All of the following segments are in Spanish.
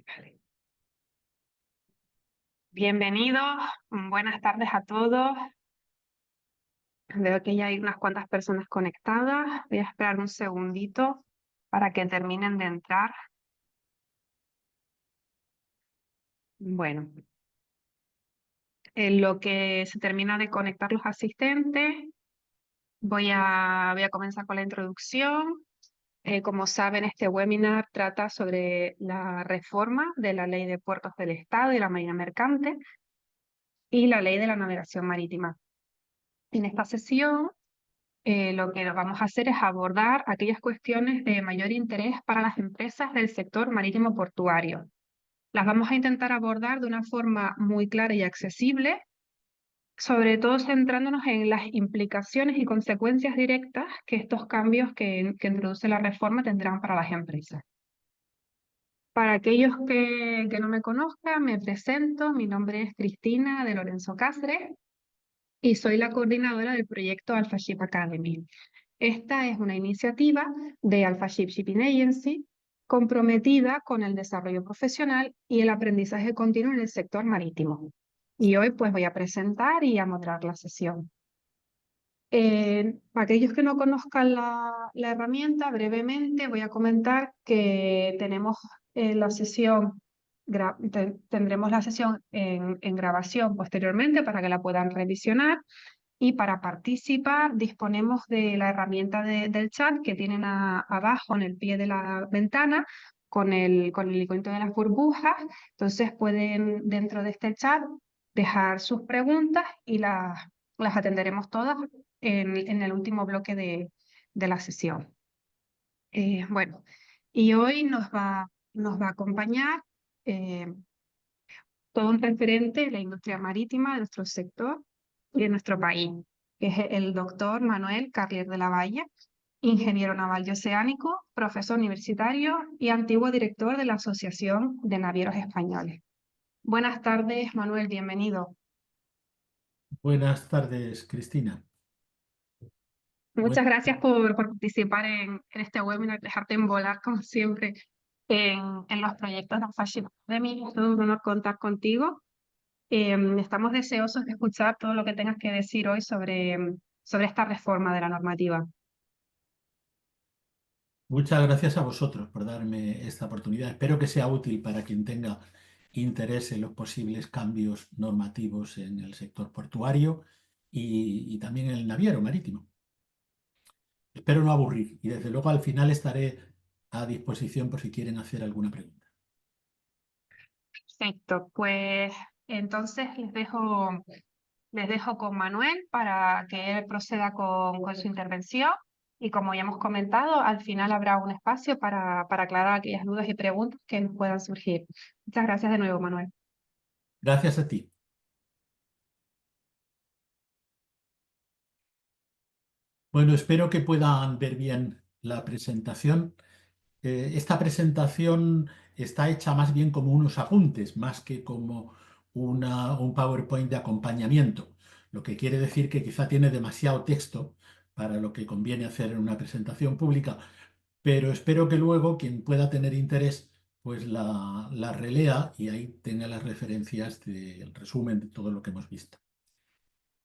Vale. Bienvenidos, buenas tardes a todos. Veo que ya hay unas cuantas personas conectadas. Voy a esperar un segundito para que terminen de entrar. Bueno, en lo que se termina de conectar los asistentes, voy a comenzar con la introducción. Como saben, este webinar trata sobre la reforma de la Ley de Puertos del Estado y la Marina Mercante y la Ley de la Navegación Marítima. En esta sesión, lo que vamos a hacer es abordar aquellas cuestiones de mayor interés para las empresas del sector marítimo portuario. Las vamos a intentar abordar de una forma muy clara y accesible, sobre todo centrándonos en las implicaciones y consecuencias directas que estos cambios que introduce la reforma tendrán para las empresas. Para aquellos que no me conozcan, me presento. Mi nombre es Cristina de Lorenzo Cáceres y soy la coordinadora del proyecto Alpha Ship Academy. Esta es una iniciativa de Alpha Ship Shipping Agency comprometida con el desarrollo profesional y el aprendizaje continuo en el sector marítimo. Y hoy pues voy a presentar y a moderar la sesión. Para aquellos que no conozcan la herramienta, brevemente voy a comentar que tenemos la sesión, tendremos la sesión en grabación posteriormente para que la puedan revisionar. Y para participar disponemos de la herramienta del chat que tienen abajo en el pie de la ventana con el iconito de las burbujas. Entonces pueden dentro de este chat dejar sus preguntas y las atenderemos todas en el último bloque de la sesión. Bueno, y hoy nos va a acompañar todo un referente de la industria marítima de nuestro sector y de nuestro país, que es el doctor Manuel Carlier de la Valle, ingeniero naval y oceánico, profesor universitario y antiguo director de la Asociación de Navieros Españoles. Buenas tardes, Manuel, bienvenido. Buenas tardes, Cristina. Muchas gracias por participar en este webinar, dejarte envolar como siempre en los proyectos de Fashion Academy. Es todo un honor contar contigo. Estamos deseosos de escuchar todo lo que tengas que decir hoy sobre esta reforma de la normativa. Muchas gracias a vosotros por darme esta oportunidad. Espero que sea útil para quien tenga interés en los posibles cambios normativos en el sector portuario y también en el naviero marítimo. Espero no aburrir y desde luego al final estaré a disposición por si quieren hacer alguna pregunta. Perfecto, pues entonces les dejo con Manuel para que él proceda con su intervención y como ya hemos comentado, al final habrá un espacio para aclarar aquellas dudas y preguntas que nos puedan surgir. Muchas gracias de nuevo, Manuel. Gracias a ti. Bueno, espero que puedan ver bien la presentación. Esta presentación está hecha más bien como unos apuntes, más que como un PowerPoint de acompañamiento, lo que quiere decir que quizá tiene demasiado texto para lo que conviene hacer en una presentación pública, pero espero que luego quien pueda tener interés pues la relea y ahí tenga las referencias del resumen de todo lo que hemos visto.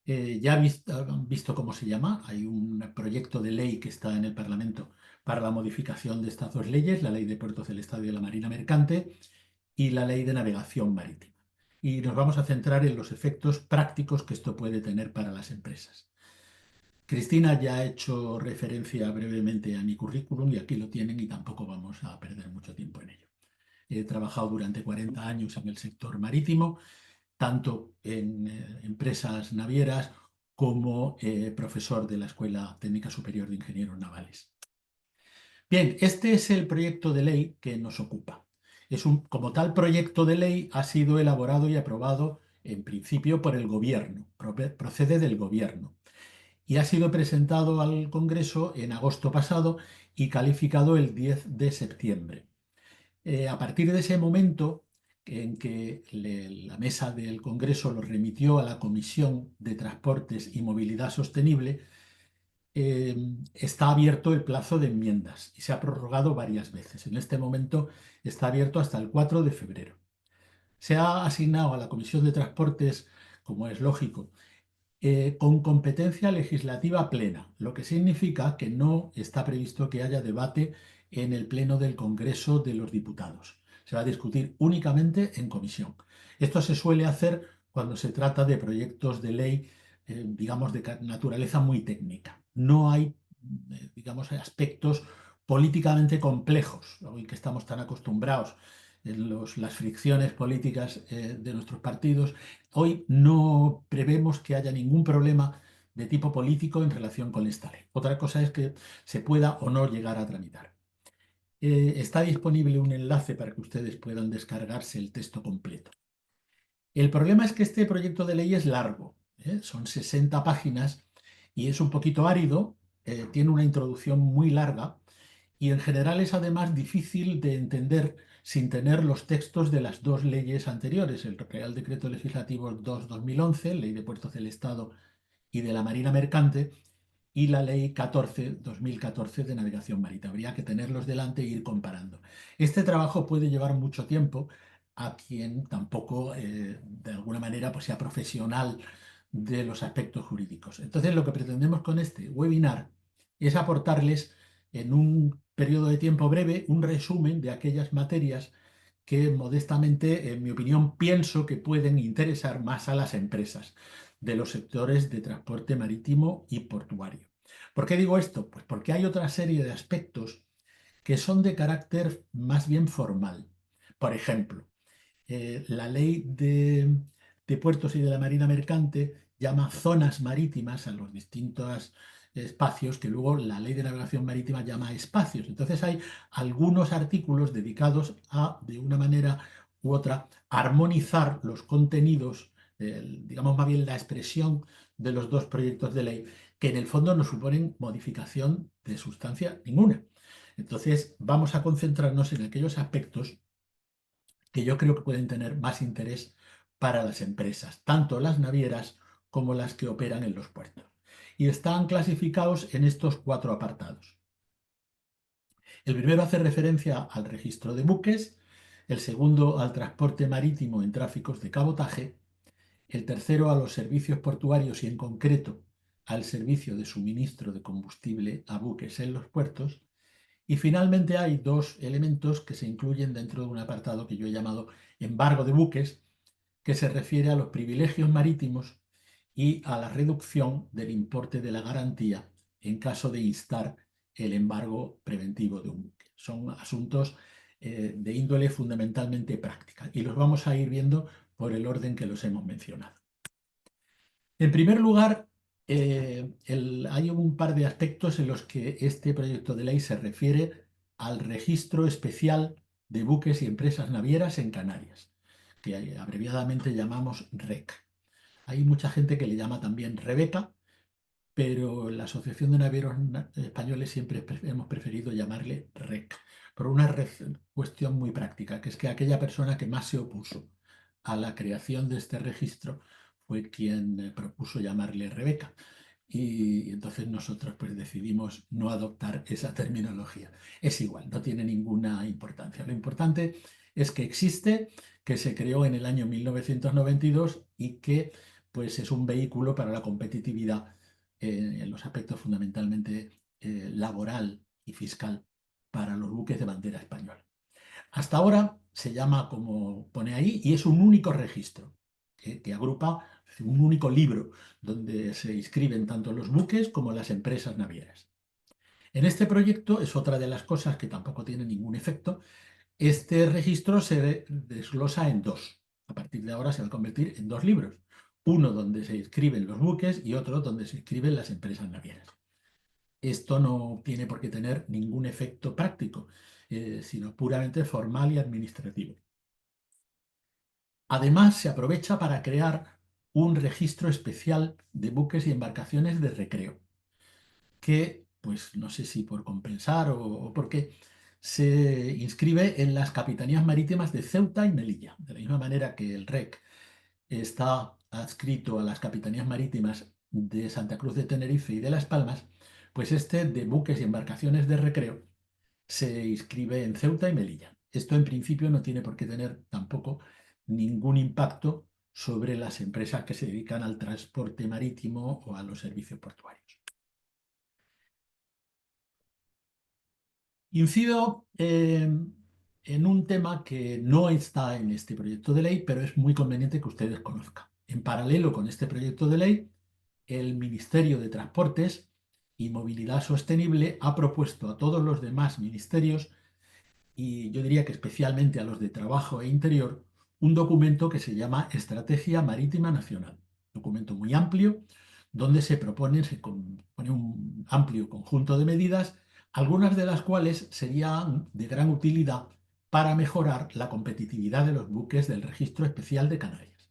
Ya han visto cómo se llama. Hay un proyecto de ley que está en el Parlamento para la modificación de estas dos leyes, la Ley de Puertos del Estado y de la Marina Mercante y la Ley de Navegación Marítima. Y nos vamos a centrar en los efectos prácticos que esto puede tener para las empresas. Cristina ya ha hecho referencia brevemente a mi currículum y aquí lo tienen y tampoco vamos a perder mucho tiempo en ello. He trabajado durante 40 años en el sector marítimo tanto en empresas navieras como profesor de la Escuela Técnica Superior de Ingenieros Navales. Bien, este es el proyecto de ley que nos ocupa. Como tal proyecto de ley ha sido elaborado y aprobado en principio por el Gobierno, procede del Gobierno, y ha sido presentado al Congreso en agosto pasado y calificado el 10 de septiembre. A partir de ese momento en que la mesa del Congreso lo remitió a la Comisión de Transportes y Movilidad Sostenible, está abierto el plazo de enmiendas y se ha prorrogado varias veces. En este momento está abierto hasta el 4 de febrero. Se ha asignado a la Comisión de Transportes, como es lógico, con competencia legislativa plena, lo que significa que no está previsto que haya debate en el Pleno del Congreso de los Diputados. Se va a discutir únicamente en comisión. Esto se suele hacer cuando se trata de proyectos de ley, digamos, de naturaleza muy técnica. No hay, digamos, aspectos políticamente complejos, hoy que estamos tan acostumbrados en las fricciones políticas de nuestros partidos. Hoy no prevemos que haya ningún problema de tipo político en relación con esta ley. Otra cosa es que se pueda o no llegar a tramitar. Está disponible un enlace para que ustedes puedan descargarse el texto completo. El problema es que este proyecto de ley es largo, son 60 páginas y es un poquito árido, tiene una introducción muy larga y en general es además difícil de entender sin tener los textos de las dos leyes anteriores, el Real Decreto Legislativo 2/2011, Ley de Puertos del Estado y de la Marina Mercante, y la Ley 14/2014 de Navegación Marítima. Habría que tenerlos delante e ir comparando. Este trabajo puede llevar mucho tiempo a quien tampoco, de alguna manera, pues sea profesional de los aspectos jurídicos. Entonces, lo que pretendemos con este webinar es aportarles en un periodo de tiempo breve un resumen de aquellas materias que modestamente, en mi opinión, pienso que pueden interesar más a las empresas de los sectores de transporte marítimo y portuario. ¿Por qué digo esto? Pues porque hay otra serie de aspectos que son de carácter más bien formal. Por ejemplo, la ley de puertos y de la marina mercante llama zonas marítimas a los distintos espacios que luego la ley de navegación marítima llama espacios. Entonces hay algunos artículos dedicados a, de una manera u otra, armonizar los contenidos, digamos más bien la expresión de los dos proyectos de ley, que en el fondo no suponen modificación de sustancia ninguna. Entonces vamos a concentrarnos en aquellos aspectos que yo creo que pueden tener más interés para las empresas, tanto las navieras como las que operan en los puertos. Y están clasificados en estos 4 apartados. El primero hace referencia al registro de buques, el segundo al transporte marítimo en tráficos de cabotaje, el tercero a los servicios portuarios y en concreto al servicio de suministro de combustible a buques en los puertos. Y finalmente hay 2 elementos que se incluyen dentro de un apartado que yo he llamado embargo de buques, que se refiere a los privilegios marítimos y a la reducción del importe de la garantía en caso de instar el embargo preventivo de un buque. Son asuntos de índole fundamentalmente práctica y los vamos a ir viendo por el orden que los hemos mencionado. En primer lugar, hay un par de aspectos en los que este proyecto de ley se refiere al registro especial de buques y empresas navieras en Canarias, que abreviadamente llamamos REC. Hay mucha gente que le llama también Rebeca, pero la Asociación de Navieros Españoles siempre hemos preferido llamarle REC, por una cuestión muy práctica, que es que aquella persona que más se opuso a la creación de este registro fue quien propuso llamarle Rebeca. Y entonces nosotros pues decidimos no adoptar esa terminología. Es igual, no tiene ninguna importancia. Lo importante es que existe, que se creó en el año 1992 y que pues es un vehículo para la competitividad en los aspectos fundamentalmente laboral y fiscal para los buques de bandera española. Hasta ahora se llama como pone ahí y es un único registro que agrupa un único libro donde se inscriben tanto los buques como las empresas navieras. En este proyecto es otra de las cosas que tampoco tiene ningún efecto. Este registro se desglosa en 2. A partir de ahora se va a convertir en 2 libros. Uno donde se inscriben los buques y otro donde se inscriben las empresas navieras. Esto no tiene por qué tener ningún efecto práctico, sino puramente formal y administrativo. Además, se aprovecha para crear un registro especial de buques y embarcaciones de recreo, que, pues no sé si por compensar o porque se inscribe en las capitanías marítimas de Ceuta y Melilla, de la misma manera que el REC está adscrito a las capitanías marítimas de Santa Cruz de Tenerife y de Las Palmas, Pues este de buques y embarcaciones de recreo se inscribe en Ceuta y Melilla. Esto en principio no tiene por qué tener tampoco ningún impacto sobre las empresas que se dedican al transporte marítimo o a los servicios portuarios. Incido en un tema que no está en este proyecto de ley, pero es muy conveniente que ustedes conozcan. En paralelo con este proyecto de ley, el Ministerio de Transportes y Movilidad Sostenible ha propuesto a todos los demás ministerios, y yo diría que especialmente a los de Trabajo e Interior, un documento que se llama Estrategia Marítima Nacional. Un documento muy amplio donde se propone un amplio conjunto de medidas, algunas de las cuales serían de gran utilidad para mejorar la competitividad de los buques del Registro Especial de Canarias.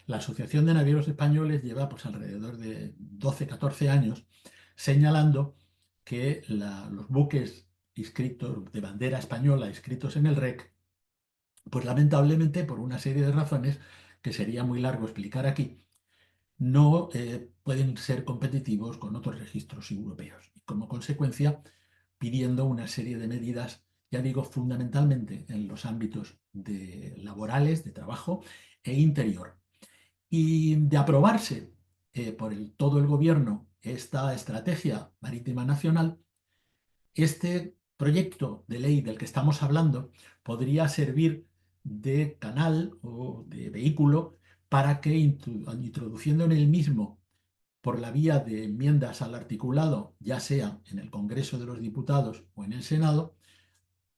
La Asociación de Navieros Españoles lleva pues, alrededor de 12-14 años señalando que los buques inscritos de bandera española, inscritos en el REC, pues lamentablemente por una serie de razones que sería muy largo explicar aquí, no pueden ser competitivos con otros registros europeos. Y como consecuencia, pidiendo una serie de medidas, ya digo, fundamentalmente en los ámbitos laborales, de trabajo e interior. Y de aprobarse por todo el gobierno esta estrategia marítima nacional, este proyecto de ley del que estamos hablando podría servir de canal o de vehículo para que, introduciendo en el mismo por la vía de enmiendas al articulado, ya sea en el Congreso de los Diputados o en el Senado,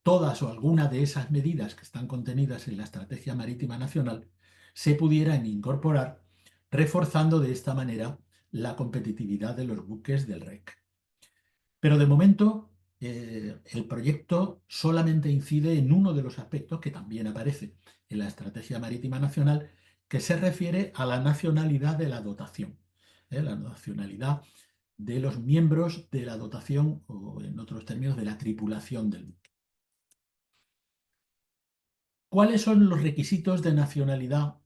todas o alguna de esas medidas que están contenidas en la Estrategia Marítima Nacional se pudieran incorporar, reforzando de esta manera la competitividad de los buques del REC. Pero de momento, el proyecto solamente incide en uno de los aspectos que también aparece en la Estrategia Marítima Nacional, que se refiere a la nacionalidad de la dotación, la nacionalidad de los miembros de la dotación o, en otros términos, de la tripulación del buque. ¿Cuáles son los requisitos de nacionalidad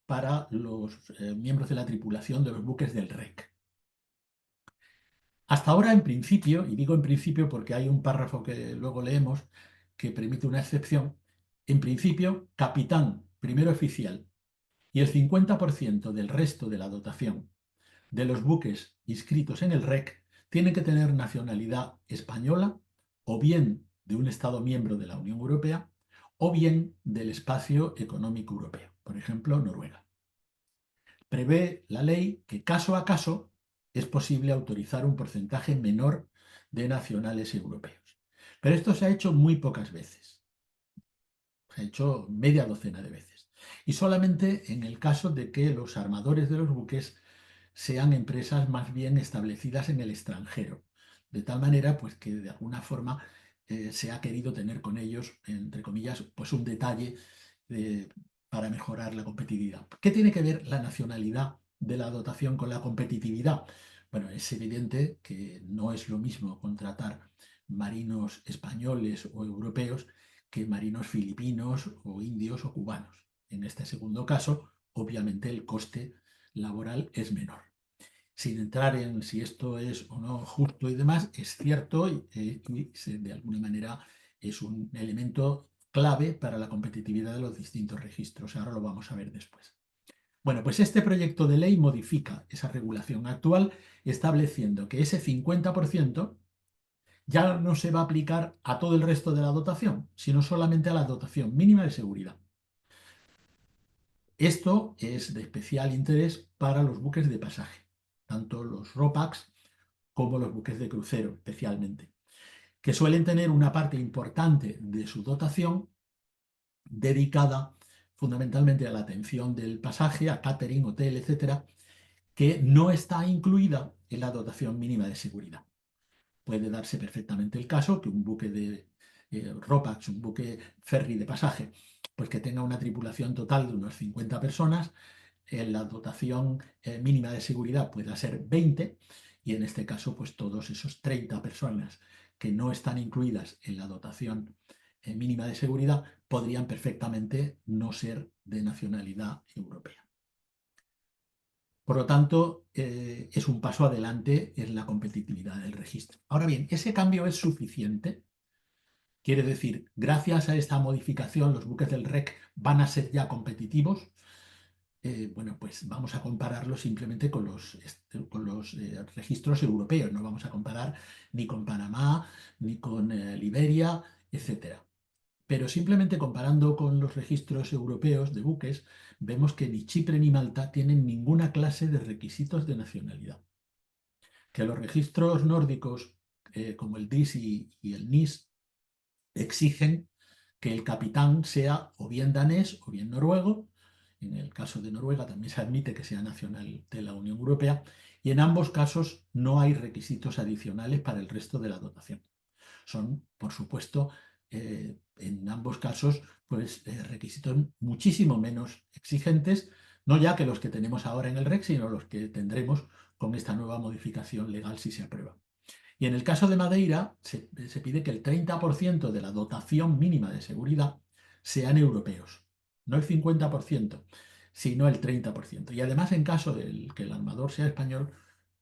para los miembros de la tripulación de los buques del REC? Hasta ahora, en principio, y digo en principio porque hay un párrafo que luego leemos que permite una excepción, en principio, capitán, primer oficial, y el 50% del resto de la dotación de los buques inscritos en el REC tienen que tener nacionalidad española o bien de un Estado miembro de la Unión Europea o bien del Espacio Económico Europeo, por ejemplo, Noruega. Prevé la ley que caso a caso es posible autorizar un porcentaje menor de nacionales europeos. Pero esto se ha hecho muy pocas veces. Se ha hecho media docena de veces. Y solamente en el caso de que los armadores de los buques sean empresas más bien establecidas en el extranjero. De tal manera, pues que de alguna forma se ha querido tener con ellos, entre comillas, pues un detalle para mejorar la competitividad. ¿Qué tiene que ver la nacionalidad de la dotación con la competitividad? Bueno, es evidente que no es lo mismo contratar marinos españoles o europeos que marinos filipinos o indios o cubanos. En este segundo caso, obviamente el coste laboral es menor. Sin entrar en si esto es o no justo y demás, es cierto y de alguna manera es un elemento clave para la competitividad de los distintos registros. Ahora lo vamos a ver después. Bueno, pues este proyecto de ley modifica esa regulación actual estableciendo que ese 50% ya no se va a aplicar a todo el resto de la dotación, sino solamente a la dotación mínima de seguridad. Esto es de especial interés para los buques de pasaje, tanto los RoPax como los buques de crucero especialmente, que suelen tener una parte importante de su dotación dedicada fundamentalmente a la atención del pasaje, a catering, hotel, etcétera, que no está incluida en la dotación mínima de seguridad. Puede darse perfectamente el caso que un buque de RoPax, un buque ferry de pasaje, pues que tenga una tripulación total de unos 50 personas, la dotación mínima de seguridad pueda ser 20 y en este caso pues todos esos 30 personas que no están incluidas en la dotación mínima de seguridad podrían perfectamente no ser de nacionalidad europea. Por lo tanto, es un paso adelante en la competitividad del registro. Ahora bien, ¿ese cambio es suficiente? Quiere decir, gracias a esta modificación, los buques del REC van a ser ya competitivos. Bueno, pues vamos a compararlo simplemente con los registros europeos. No vamos a comparar ni con Panamá, ni con Liberia, etcétera. Pero simplemente comparando con los registros europeos de buques, vemos que ni Chipre ni Malta tienen ninguna clase de requisitos de nacionalidad. Que los registros nórdicos, como el DIS y el NIS, exigen que el capitán sea o bien danés o bien noruego. En el caso de Noruega también se admite que sea nacional de la Unión Europea, y en ambos casos no hay requisitos adicionales para el resto de la dotación. Son, por supuesto, en ambos casos, pues requisitos muchísimo menos exigentes, no ya que los que tenemos ahora en el REC, sino los que tendremos con esta nueva modificación legal si se aprueba. Y en el caso de Madeira se pide que el 30% de la dotación mínima de seguridad sean europeos, no el 50%, sino el 30%. Y además, en caso de que el armador sea español,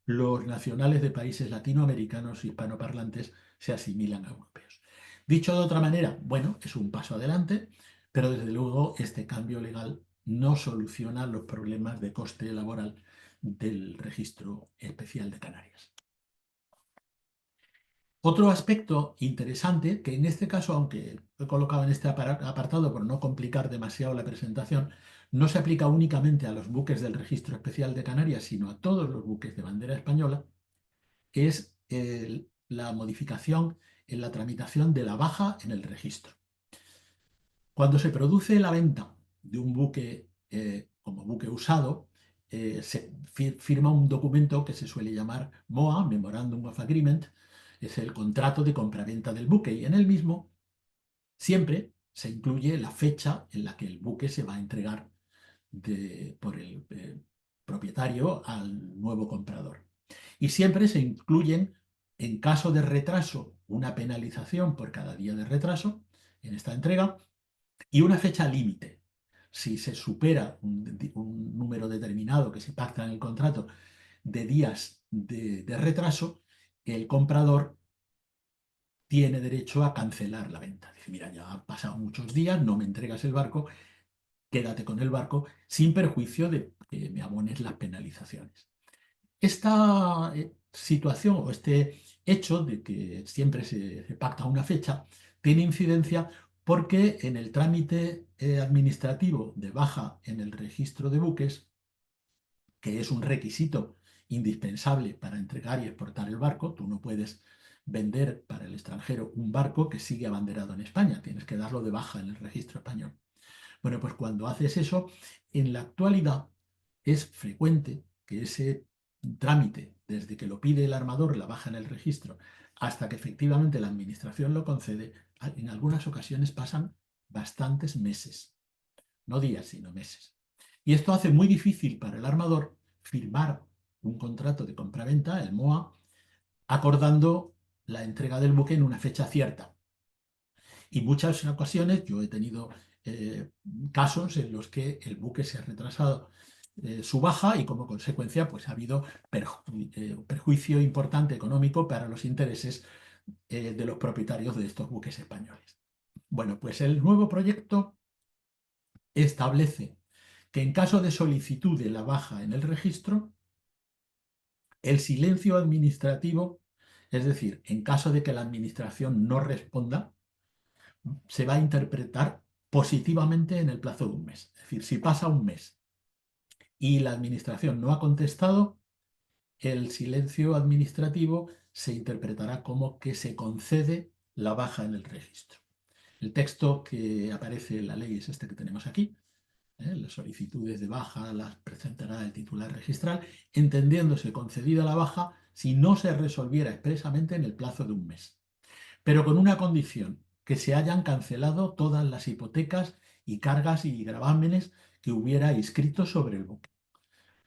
los nacionales de países latinoamericanos hispanoparlantes se asimilan a europeos. Dicho de otra manera, bueno, es un paso adelante, pero desde luego este cambio legal no soluciona los problemas de coste laboral del registro especial de Canarias. Otro aspecto interesante, que en este caso, aunque lo he colocado en este apartado por no complicar demasiado la presentación, no se aplica únicamente a los buques del Registro Especial de Canarias, sino a todos los buques de bandera española, es la modificación en la tramitación de la baja en el registro. Cuando se produce la venta de un buque como buque usado, se firma un documento que se suele llamar MOA, Memorandum of Agreement, es el contrato de compraventa del buque, y en el mismo siempre se incluye la fecha en la que el buque se va a entregar por el propietario al nuevo comprador. Y siempre se incluyen, en caso de retraso, una penalización por cada día de retraso en esta entrega y una fecha límite. Si se supera un número determinado que se pacta en el contrato de días de retraso, el comprador tiene derecho a cancelar la venta. Dice, mira, ya han pasado muchos días, no me entregas el barco, quédate con el barco sin perjuicio de que me abones las penalizaciones. Esta situación o este hecho de que siempre se pacta una fecha tiene incidencia porque en el trámite administrativo de baja en el registro de buques, que es un requisito indispensable para entregar y exportar el barco, tú no puedes vender para el extranjero un barco que sigue abanderado en España, tienes que darlo de baja en el registro español. Bueno, pues cuando haces eso, en la actualidad es frecuente que ese trámite, desde que lo pide el armador, la baja en el registro, hasta que efectivamente la administración lo concede, en algunas ocasiones pasan bastantes meses, no días, sino meses. Y esto hace muy difícil para el armador firmar un contrato de compraventa, el MOA, acordando la entrega del buque en una fecha cierta. Y muchas ocasiones yo he tenido casos en los que el buque se ha retrasado su baja y como consecuencia pues ha habido perjuicio importante económico para los intereses de los propietarios de estos buques españoles. Bueno, pues el nuevo proyecto establece que en caso de solicitud de la baja en el registro, el silencio administrativo, es decir, en caso de que la administración no responda, se va a interpretar positivamente en el plazo de un mes. Es decir, si pasa un mes y la administración no ha contestado, el silencio administrativo se interpretará como que se concede la baja en el registro. El texto que aparece en la ley es este que tenemos aquí. Las solicitudes de baja las presentará el titular registral, entendiéndose concedida la baja si no se resolviera expresamente en el plazo de un mes, pero con una condición: que se hayan cancelado todas las hipotecas y cargas y gravámenes que hubiera inscrito sobre el buque.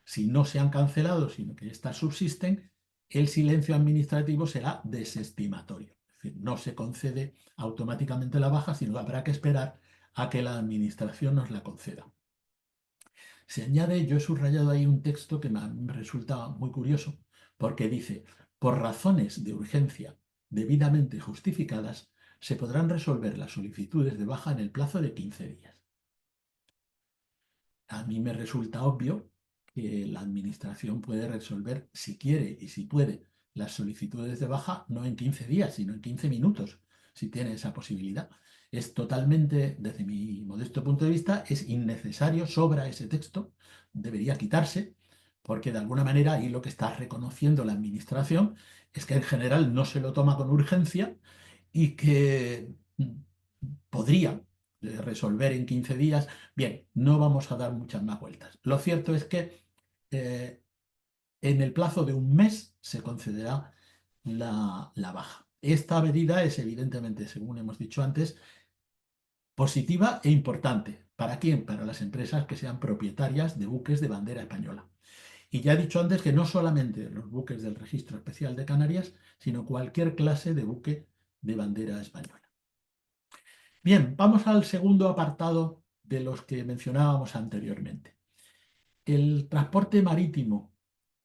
Si no se han cancelado, sino que éstas subsisten, el silencio administrativo será desestimatorio. Es decir, no se concede automáticamente la baja, sino que habrá que esperar a que la administración nos la conceda. Se añade, yo he subrayado ahí un texto que me resulta muy curioso, porque dice, por razones de urgencia debidamente justificadas, se podrán resolver las solicitudes de baja en el plazo de 15 días. A mí me resulta obvio que la Administración puede resolver, si quiere y si puede, las solicitudes de baja no en 15 días, sino en 15 minutos, si tiene esa posibilidad. Es totalmente, desde mi modesto punto de vista, es innecesario, sobra ese texto, debería quitarse, porque de alguna manera ahí lo que está reconociendo la Administración es que en general no se lo toma con urgencia y que podría resolver en 15 días. Bien, no vamos a dar muchas más vueltas. Lo cierto es que eh, en el plazo de un mes se concederá la baja. Esta medida es evidentemente, según hemos dicho antes, positiva e importante. ¿Para quién? Para las empresas que sean propietarias de buques de bandera española. Y ya he dicho antes que no solamente los buques del Registro Especial de Canarias, sino cualquier clase de buque de bandera española. Bien, vamos al segundo apartado de los que mencionábamos anteriormente. El transporte marítimo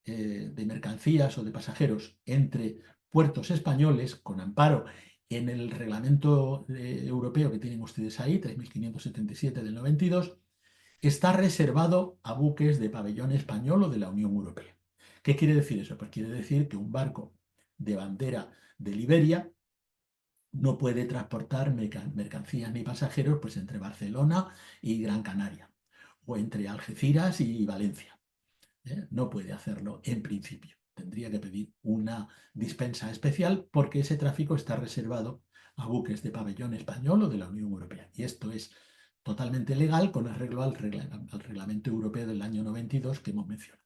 de mercancías o de pasajeros entre puertos españoles, con amparo en el reglamento europeo que tienen ustedes ahí, 3577 del 92, está reservado a buques de pabellón español o de la Unión Europea. ¿Qué quiere decir eso? Pues quiere decir que un barco de bandera de Liberia no puede transportar mercancías ni pasajeros pues, entre Barcelona y Gran Canaria o entre Algeciras y Valencia. No puede hacerlo en principio. Tendría que pedir una dispensa especial porque ese tráfico está reservado a buques de pabellón español o de la Unión Europea. Y esto es totalmente legal con arreglo al reglamento europeo del año 92 que hemos mencionado.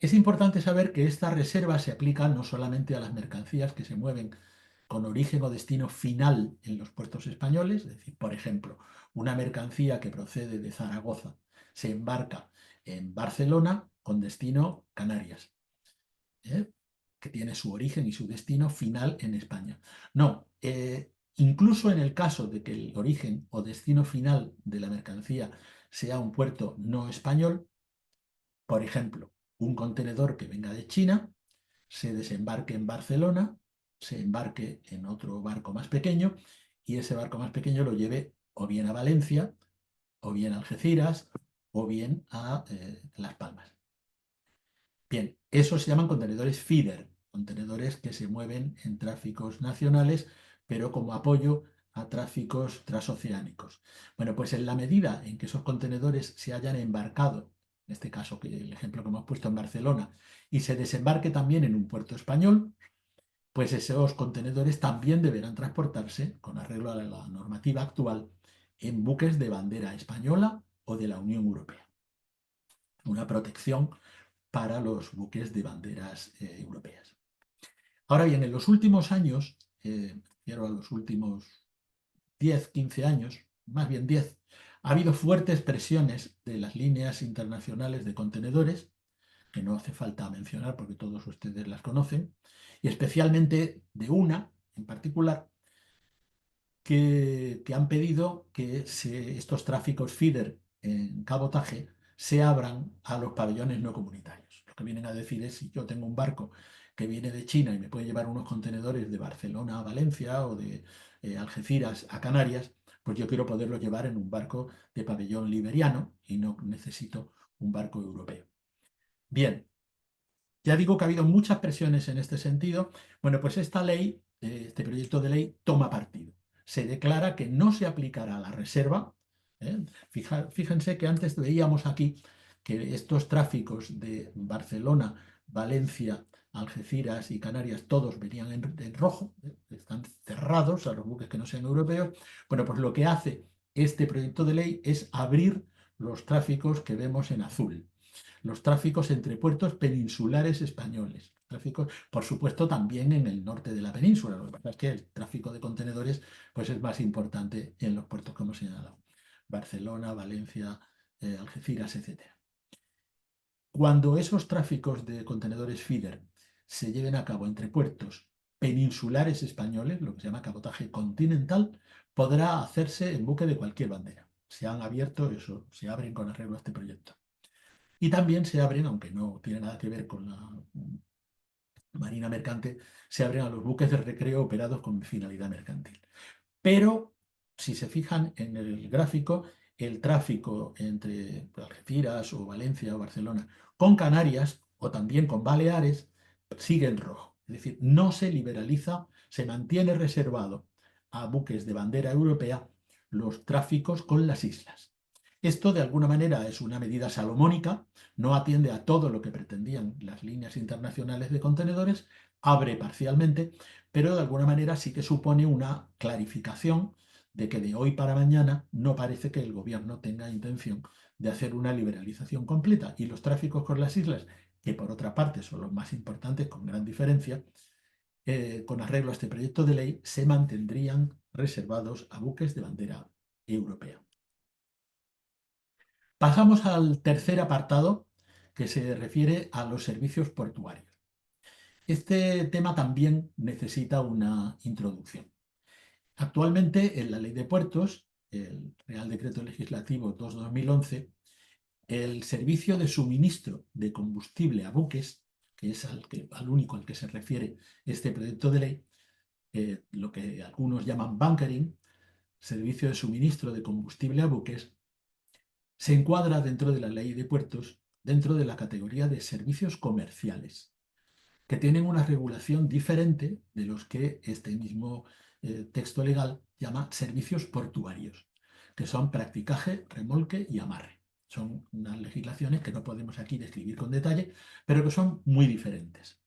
Es importante saber que esta reserva se aplica no solamente a las mercancías que se mueven con origen o destino final en los puertos españoles, es decir, por ejemplo, una mercancía que procede de Zaragoza se embarca en Barcelona con destino Canarias, ¿eh? Que tiene su origen y su destino final en España. No, incluso en el caso de que el origen o destino final de la mercancía sea un puerto no español, por ejemplo, un contenedor que venga de China, se desembarque en Barcelona, se embarque en otro barco más pequeño y ese barco más pequeño lo lleve o bien a Valencia, o bien a Algeciras, o bien a Las Palmas. Bien, esos se llaman contenedores feeder, contenedores que se mueven en tráficos nacionales, pero como apoyo a tráficos transoceánicos. Bueno, pues en la medida en que esos contenedores se hayan embarcado, en este caso que el ejemplo que hemos puesto en Barcelona, y se desembarque también en un puerto español, pues esos contenedores también deberán transportarse, con arreglo a la normativa actual, en buques de bandera española o de la Unión Europea. Una protección para los buques de banderas europeas. Ahora bien, en los últimos años, quiero a los últimos 10, 15 años, más bien 10, ha habido fuertes presiones de las líneas internacionales de contenedores, que no hace falta mencionar porque todos ustedes las conocen, y especialmente de una en particular, que han pedido que estos tráficos feeder en cabotaje se abran a los pabellones no comunitarios. Lo que vienen a decir es, si yo tengo un barco que viene de China y me puede llevar unos contenedores de Barcelona a Valencia o de Algeciras a Canarias, pues yo quiero poderlo llevar en un barco de pabellón liberiano y no necesito un barco europeo. Bien, ya digo que ha habido muchas presiones en este sentido. Bueno, pues esta ley, este proyecto de ley, toma partido. Se declara que no se aplicará la reserva. Fíjense que antes veíamos aquí que estos tráficos de Barcelona, Valencia, Algeciras y Canarias, todos venían en rojo, están cerrados a los buques que no sean europeos. Bueno, pues lo que hace este proyecto de ley es abrir los tráficos que vemos en azul, los tráficos entre puertos peninsulares españoles. Tráficos, por supuesto, también en el norte de la península. Lo que pasa es que el tráfico de contenedores pues, es más importante en los puertos que hemos señalado. Barcelona, Valencia, Algeciras, etc. Cuando esos tráficos de contenedores feeder se lleven a cabo entre puertos peninsulares españoles, lo que se llama cabotaje continental, podrá hacerse en buque de cualquier bandera. se han abierto, eso, se abren con arreglo a este proyecto. Y también se abren, aunque no tiene nada que ver con la marina mercante, se abren a los buques de recreo operados con finalidad mercantil. Pero, si se fijan en el gráfico, el tráfico entre Algeciras o Valencia o Barcelona con Canarias o también con Baleares sigue en rojo. Es decir, no se liberaliza, se mantiene reservado a buques de bandera europea los tráficos con las islas. Esto, de alguna manera, es una medida salomónica, no atiende a todo lo que pretendían las líneas internacionales de contenedores, abre parcialmente, pero de alguna manera sí que supone una clarificación de que de hoy para mañana no parece que el gobierno tenga intención de hacer una liberalización completa y los tráficos con las islas, que por otra parte son los más importantes con gran diferencia, con arreglo a este proyecto de ley, se mantendrían reservados a buques de bandera europea. Pasamos al tercer apartado, que se refiere a los servicios portuarios. Este tema también necesita una introducción. Actualmente, en la Ley de Puertos, el Real Decreto Legislativo 2/2011, el servicio de suministro de combustible a buques, que es al único al que se refiere este proyecto de ley, lo que algunos llaman bunkering, servicio de suministro de combustible a buques, se encuadra dentro de la Ley de Puertos, dentro de la categoría de servicios comerciales, que tienen una regulación diferente de los que este mismo texto legal llama servicios portuarios, que son practicaje, remolque y amarre. Son unas legislaciones que no podemos aquí describir con detalle, pero que son muy diferentes.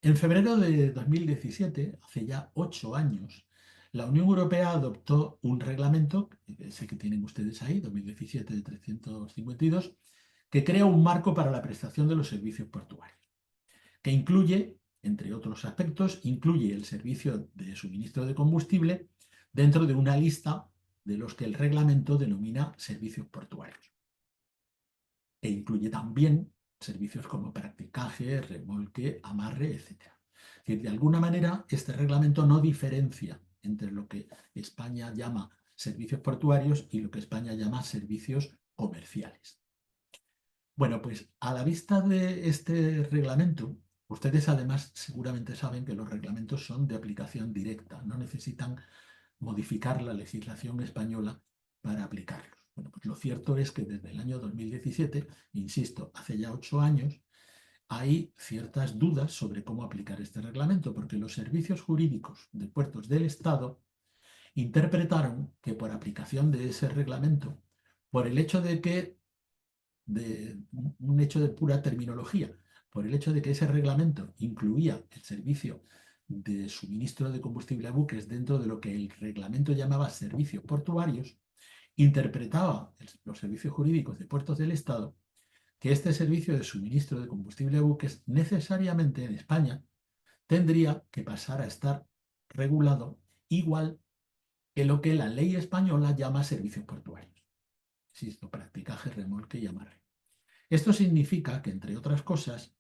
En febrero de 2017, hace ya 8 años, la Unión Europea adoptó un reglamento, ese que tienen ustedes ahí, 2017 de 352, que crea un marco para la prestación de los servicios portuarios, que incluye, entre otros aspectos, incluye el servicio de suministro de combustible dentro de una lista de los que el reglamento denomina servicios portuarios. E incluye también servicios como practicaje, remolque, amarre, etc. Es decir, de alguna manera, este reglamento no diferencia entre lo que España llama servicios portuarios y lo que España llama servicios comerciales. Bueno, pues a la vista de este reglamento, ustedes además seguramente saben que los reglamentos son de aplicación directa, no necesitan modificar la legislación española para aplicarlos. Bueno, pues lo cierto es que desde el año 2017, insisto, hace ya 8 años, hay ciertas dudas sobre cómo aplicar este reglamento, porque los servicios jurídicos de puertos del Estado interpretaron que por aplicación de ese reglamento, por el hecho de que de un hecho de pura terminología, por el hecho de que ese reglamento incluía el servicio de suministro de combustible a buques dentro de lo que el reglamento llamaba servicios portuarios, interpretaba los servicios jurídicos de puertos del Estado que este servicio de suministro de combustible a buques necesariamente en España tendría que pasar a estar regulado igual que lo que la ley española llama servicios portuarios. Insisto, practicaje, remolque y amarre. Esto significa que, entre otras cosas,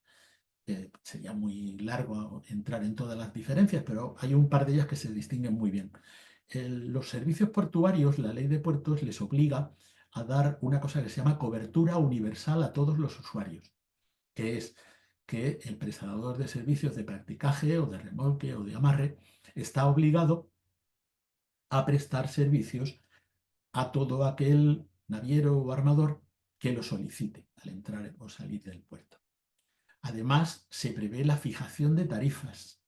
sería muy largo entrar en todas las diferencias, pero hay un par de ellas que se distinguen muy bien. Los servicios portuarios, la ley de puertos les obliga a dar una cosa que se llama cobertura universal a todos los usuarios, que es que el prestador de servicios de practicaje o de remolque o de amarre está obligado a prestar servicios a todo aquel naviero o armador que lo solicite al entrar o salir del puerto. Además, se prevé la fijación de tarifas,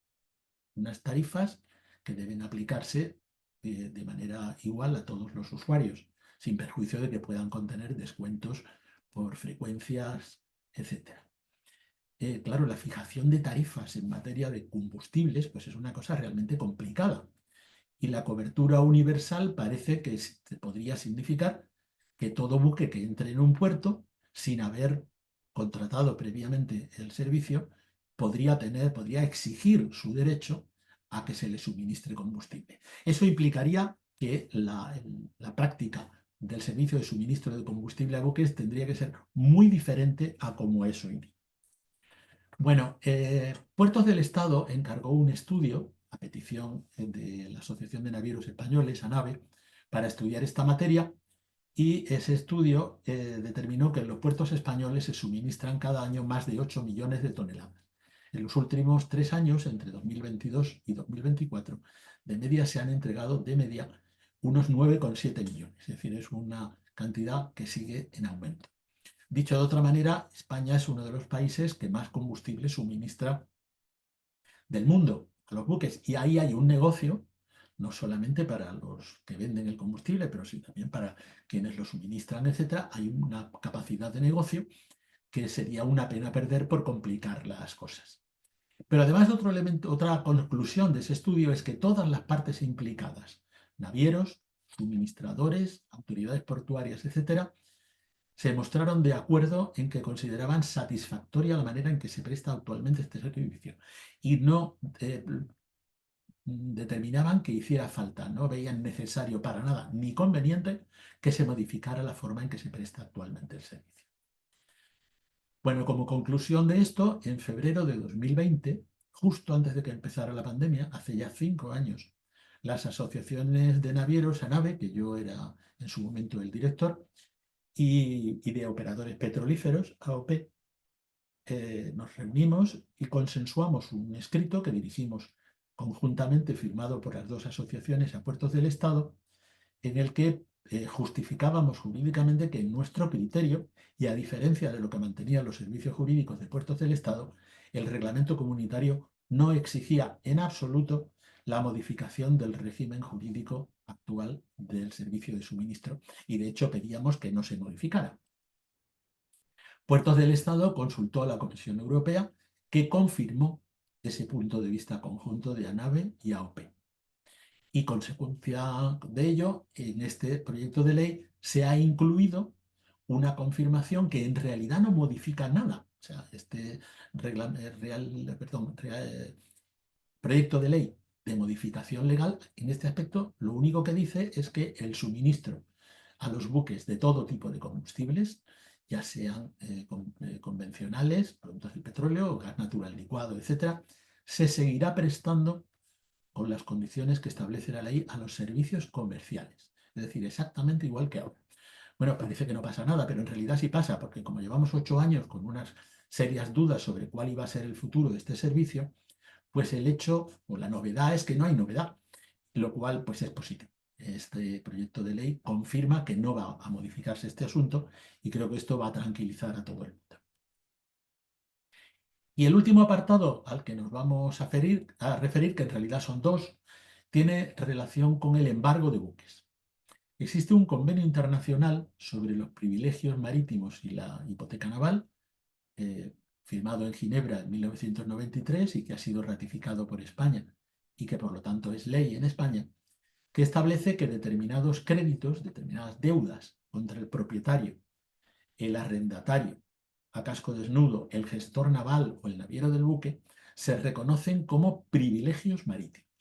unas tarifas que deben aplicarse de manera igual a todos los usuarios, sin perjuicio de que puedan contener descuentos por frecuencias, etc. Claro, la fijación de tarifas en materia de combustibles pues es una cosa realmente complicada. Y la cobertura universal parece que podría significar que todo buque que entre en un puerto, sin haber contratado previamente el servicio, podría exigir su derecho a que se le suministre combustible. Eso implicaría que la práctica del servicio de suministro de combustible a buques tendría que ser muy diferente a como es hoy día. Bueno, Puertos del Estado encargó un estudio, a petición de la Asociación de Navieros Españoles, ANAVE, para estudiar esta materia y ese estudio determinó que en los puertos españoles se suministran cada año más de 8 millones de toneladas. En los últimos 3 años, entre 2022 y 2024, de media se han entregado de media unos 9,7 millones, es decir, es una cantidad que sigue en aumento. Dicho de otra manera, España es uno de los países que más combustible suministra del mundo a los buques y ahí hay un negocio no solamente para los que venden el combustible, pero sí también para quienes lo suministran, etcétera. Hay una capacidad de negocio que sería una pena perder por complicar las cosas. Pero además otro elemento, otra conclusión de ese estudio es que todas las partes implicadas, navieros, suministradores, autoridades portuarias, etcétera, se mostraron de acuerdo en que consideraban satisfactoria la manera en que se presta actualmente este servicio y no determinaban que hiciera falta, no veían necesario para nada ni conveniente que se modificara la forma en que se presta actualmente el servicio. Bueno, como conclusión de esto, en febrero de 2020, justo antes de que empezara la pandemia, hace ya 5 años, las asociaciones de navieros, ANAVE, que yo era en su momento el director, y de operadores petrolíferos, AOP, nos reunimos y consensuamos un escrito que dirigimos conjuntamente, firmado por las dos asociaciones a Puertos del Estado, en el que justificábamos jurídicamente que en nuestro criterio, y a diferencia de lo que mantenían los servicios jurídicos de Puertos del Estado, el reglamento comunitario no exigía en absoluto la modificación del régimen jurídico actual del servicio de suministro y de hecho pedíamos que no se modificara. Puertos del Estado consultó a la Comisión Europea, que confirmó ese punto de vista conjunto de ANAVE y AOP. Y consecuencia de ello, en este proyecto de ley se ha incluido una confirmación que en realidad no modifica nada. O sea, este proyecto de ley de modificación legal, en este aspecto, lo único que dice es que el suministro a los buques de todo tipo de combustibles, ya sean convencionales, productos del petróleo, gas natural licuado, etcétera, se seguirá prestando con las condiciones que establece la ley a los servicios comerciales. Es decir, exactamente igual que ahora. Bueno, parece que no pasa nada, pero en realidad sí pasa, porque como llevamos 8 años con unas serias dudas sobre cuál iba a ser el futuro de este servicio, pues el hecho o la novedad es que no hay novedad, lo cual pues es positivo. Este proyecto de ley confirma que no va a modificarse este asunto y creo que esto va a tranquilizar a todo el mundo. Y el último apartado al que nos vamos a referir, que en realidad son dos, tiene relación con el embargo de buques. Existe un convenio internacional sobre los privilegios marítimos y la hipoteca naval, firmado en Ginebra en 1993 y que ha sido ratificado por España y que por lo tanto es ley en España, que establece que determinados créditos, determinadas deudas contra el propietario, el arrendatario, a casco desnudo, el gestor naval o el naviero del buque, se reconocen como privilegios marítimos.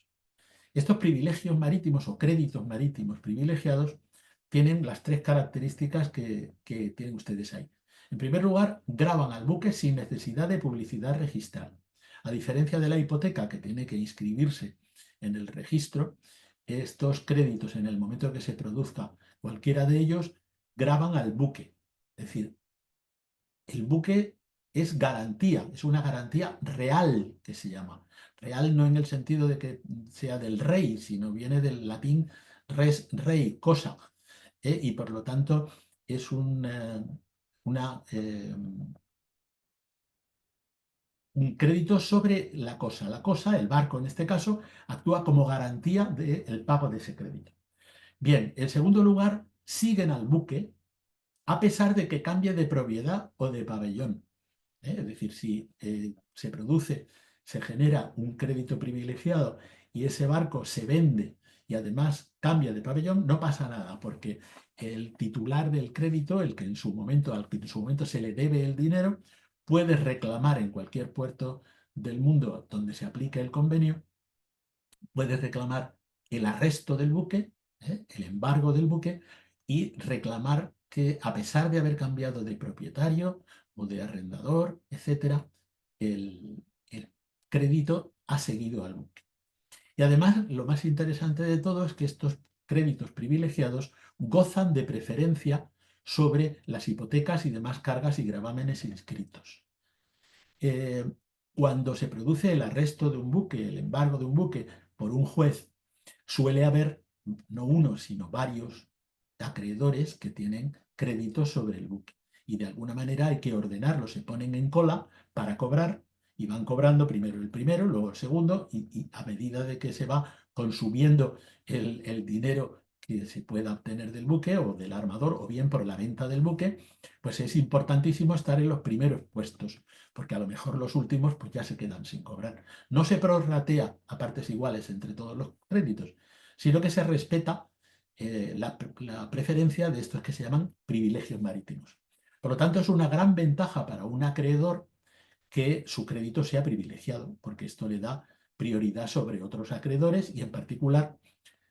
Estos privilegios marítimos o créditos marítimos privilegiados tienen las 3 características que tienen ustedes ahí. En primer lugar, gravan al buque sin necesidad de publicidad registral. A diferencia de la hipoteca, que tiene que inscribirse en el registro, estos créditos, en el momento en que se produzca cualquiera de ellos, gravan al buque. Es decir, el buque es garantía, es una garantía real que se llama. Real no en el sentido de que sea del rey, sino viene del latín res, rey, cosa. Y por lo tanto es un crédito sobre la cosa. La cosa, el barco en este caso, actúa como garantía del pago de ese crédito. Bien, en segundo lugar, siguen al buque a pesar de que cambie de propiedad o de pabellón. Es decir, si se genera un crédito privilegiado y ese barco se vende y además cambia de pabellón, no pasa nada, porque el titular del crédito, al que en su momento se le debe el dinero, puede reclamar en cualquier puerto del mundo donde se aplique el convenio, puede reclamar el arresto del buque, el embargo del buque, y reclamar que a pesar de haber cambiado de propietario o de arrendador, etcétera, el crédito ha seguido al buque. Y además, lo más interesante de todo es que estos créditos privilegiados gozan de preferencia sobre las hipotecas y demás cargas y gravámenes inscritos. Eh, Cuando se produce el arresto de un buque, el embargo de un buque por un juez, suele haber no uno, sino varios acreedores que tienen créditos sobre el buque. Y de alguna manera hay que ordenarlos, se ponen en cola para cobrar y van cobrando primero el primero, luego el segundo, y a medida de que se va consumiendo el dinero que se pueda obtener del buque o del armador, o bien por la venta del buque, pues es importantísimo estar en los primeros puestos, porque a lo mejor los últimos pues ya se quedan sin cobrar. No se prorratea a partes iguales entre todos los créditos, sino que se respeta la preferencia de estos que se llaman privilegios marítimos. Por lo tanto, es una gran ventaja para un acreedor que su crédito sea privilegiado, porque esto le da prioridad sobre otros acreedores y en particular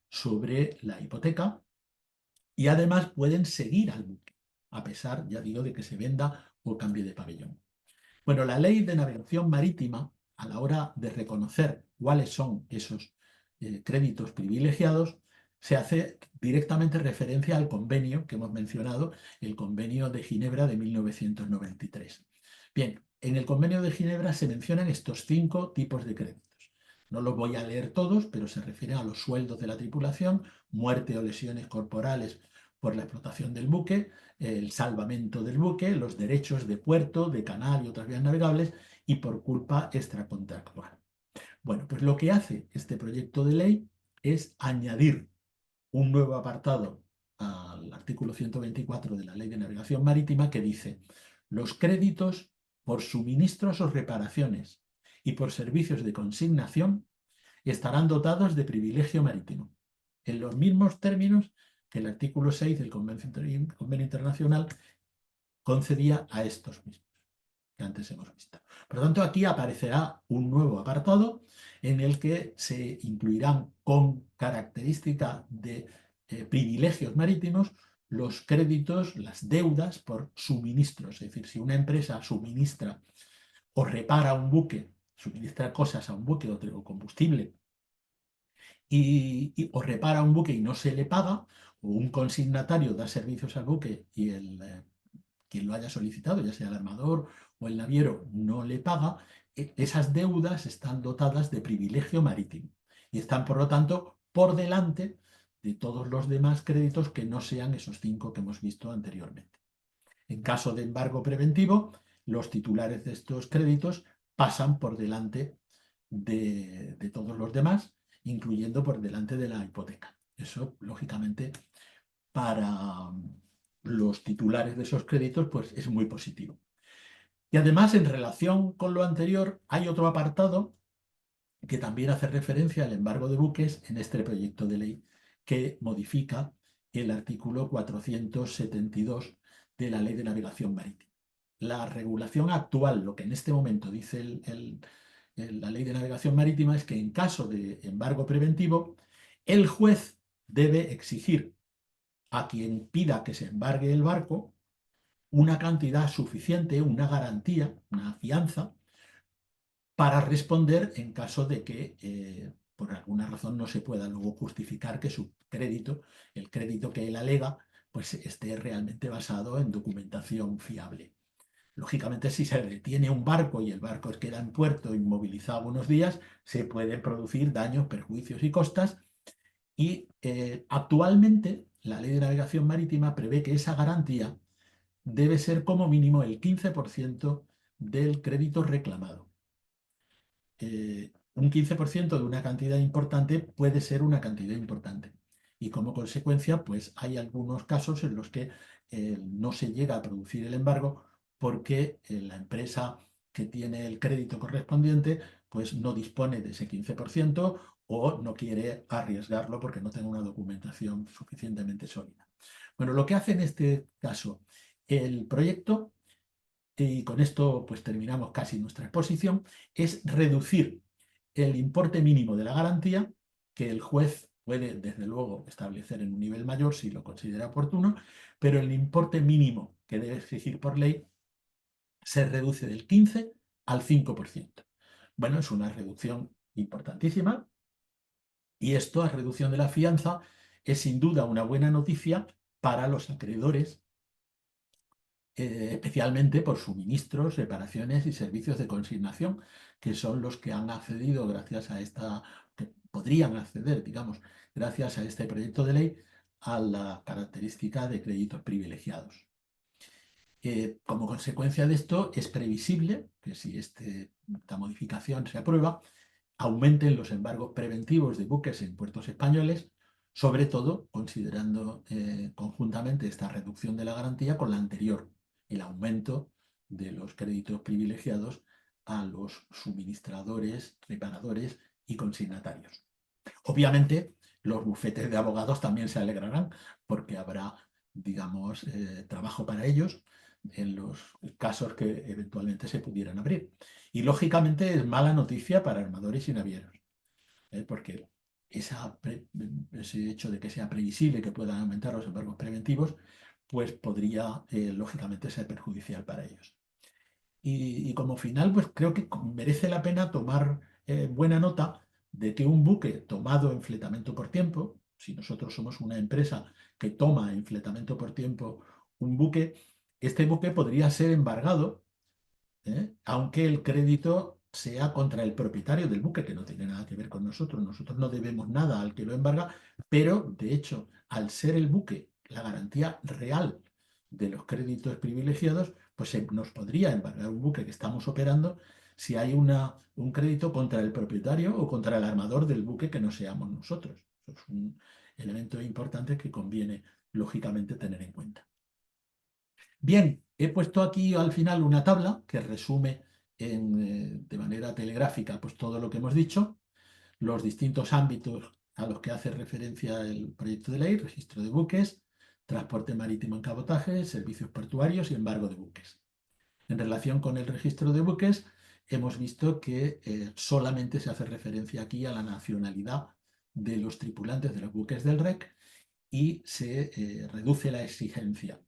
sobre la hipoteca, y además pueden seguir al buque, a pesar, ya digo, de que se venda o cambie de pabellón. Bueno, la ley de navegación marítima, a la hora de reconocer cuáles son esos créditos privilegiados, se hace directamente referencia al convenio que hemos mencionado, el Convenio de Ginebra de 1993. Bien, en el Convenio de Ginebra se mencionan estos 5 tipos de créditos. No los voy a leer todos, pero se refieren a los sueldos de la tripulación, muerte o lesiones corporales por la explotación del buque, el salvamento del buque, los derechos de puerto, de canal y otras vías navegables, y por culpa extracontractual. Bueno, pues lo que hace este proyecto de ley es añadir un nuevo apartado al artículo 124 de la Ley de Navegación Marítima que dice: los créditos por suministros o reparaciones y por servicios de consignación estarán dotados de privilegio marítimo, en los mismos términos que el artículo 6 del Convenio Internacional concedía a estos mismos que antes hemos visto. Por lo tanto, aquí aparecerá un nuevo apartado en el que se incluirán con característica de privilegios marítimos los créditos, las deudas por suministros. Es decir, si una empresa suministra o repara un buque, suministra cosas a un buque o combustible, o repara un buque y no se le paga, o un consignatario da servicios al buque y quien lo haya solicitado, ya sea el armador o el naviero, no le paga, esas deudas están dotadas de privilegio marítimo y están, por lo tanto, por delante de todos los demás créditos que no sean esos 5 que hemos visto anteriormente. En caso de embargo preventivo, los titulares de estos créditos pasan por delante de todos los demás, incluyendo por delante de la hipoteca. Eso, lógicamente, para los titulares de esos créditos, pues es muy positivo. Y además, en relación con lo anterior, hay otro apartado que también hace referencia al embargo de buques en este proyecto de ley, que modifica el artículo 472 de la Ley de Navegación Marítima. La regulación actual, lo que en este momento dice la Ley de Navegación Marítima, es que en caso de embargo preventivo, el juez debe exigir a quien pida que se embargue el barco una cantidad suficiente, una garantía, una fianza, para responder en caso de que por alguna razón no se pueda luego justificar que su crédito, el crédito que él alega, pues esté realmente basado en documentación fiable. Lógicamente, si se detiene un barco y el barco queda en puerto inmovilizado unos días, se pueden producir daños, perjuicios y costas. Y actualmente la Ley de Navegación Marítima prevé que esa garantía debe ser como mínimo el 15% del crédito reclamado. Un 15% de una cantidad importante puede ser una cantidad importante. Y como consecuencia, pues hay algunos casos en los que no se llega a producir el embargo porque la empresa que tiene el crédito correspondiente pues no dispone de ese 15% o no quiere arriesgarlo porque no tiene una documentación suficientemente sólida. Bueno, lo que hace en este caso el proyecto, y con esto pues terminamos casi nuestra exposición, es reducir el importe mínimo de la garantía, que el juez puede desde luego establecer en un nivel mayor si lo considera oportuno, pero el importe mínimo que debe exigir por ley se reduce del 15 al 5%. Bueno, es una reducción importantísima, y esto a reducción de la fianza es sin duda una buena noticia para los acreedores, especialmente por suministros, reparaciones y servicios de consignación, que son los que han accedido gracias a esta, que podrían acceder, digamos, gracias a este proyecto de ley, a la característica de créditos privilegiados. Como consecuencia de esto, es previsible que si esta modificación se aprueba, aumenten los embargos preventivos de buques en puertos españoles, sobre todo considerando conjuntamente esta reducción de la garantía con la anterior, el aumento de los créditos privilegiados a los suministradores, reparadores y consignatarios. Obviamente, los bufetes de abogados también se alegrarán porque habrá, digamos, trabajo para ellos en los casos que eventualmente se pudieran abrir. Y lógicamente es mala noticia para armadores y navieros, porque ese hecho de que sea previsible que puedan aumentar los embargos preventivos, pues podría, lógicamente, ser perjudicial para ellos. Y como final, pues creo que merece la pena tomar buena nota de que un buque tomado en fletamento por tiempo, si nosotros somos una empresa que toma en fletamento por tiempo un buque, este buque podría ser embargado, aunque el crédito sea contra el propietario del buque, que no tiene nada que ver con nosotros. Nosotros no debemos nada al que lo embarga, pero de hecho, al ser el buque la garantía real de los créditos privilegiados, pues nos podría embargar un buque que estamos operando si hay un crédito contra el propietario o contra el armador del buque que no seamos nosotros. Eso es un elemento importante que conviene, lógicamente, tener en cuenta. Bien, he puesto aquí al final una tabla que resume de manera telegráfica pues, todo lo que hemos dicho, los distintos ámbitos a los que hace referencia el proyecto de ley: registro de buques, transporte marítimo en cabotaje, servicios portuarios y embargo de buques. En relación con el registro de buques, hemos visto que solamente se hace referencia aquí a la nacionalidad de los tripulantes de los buques del REC y se reduce la exigencia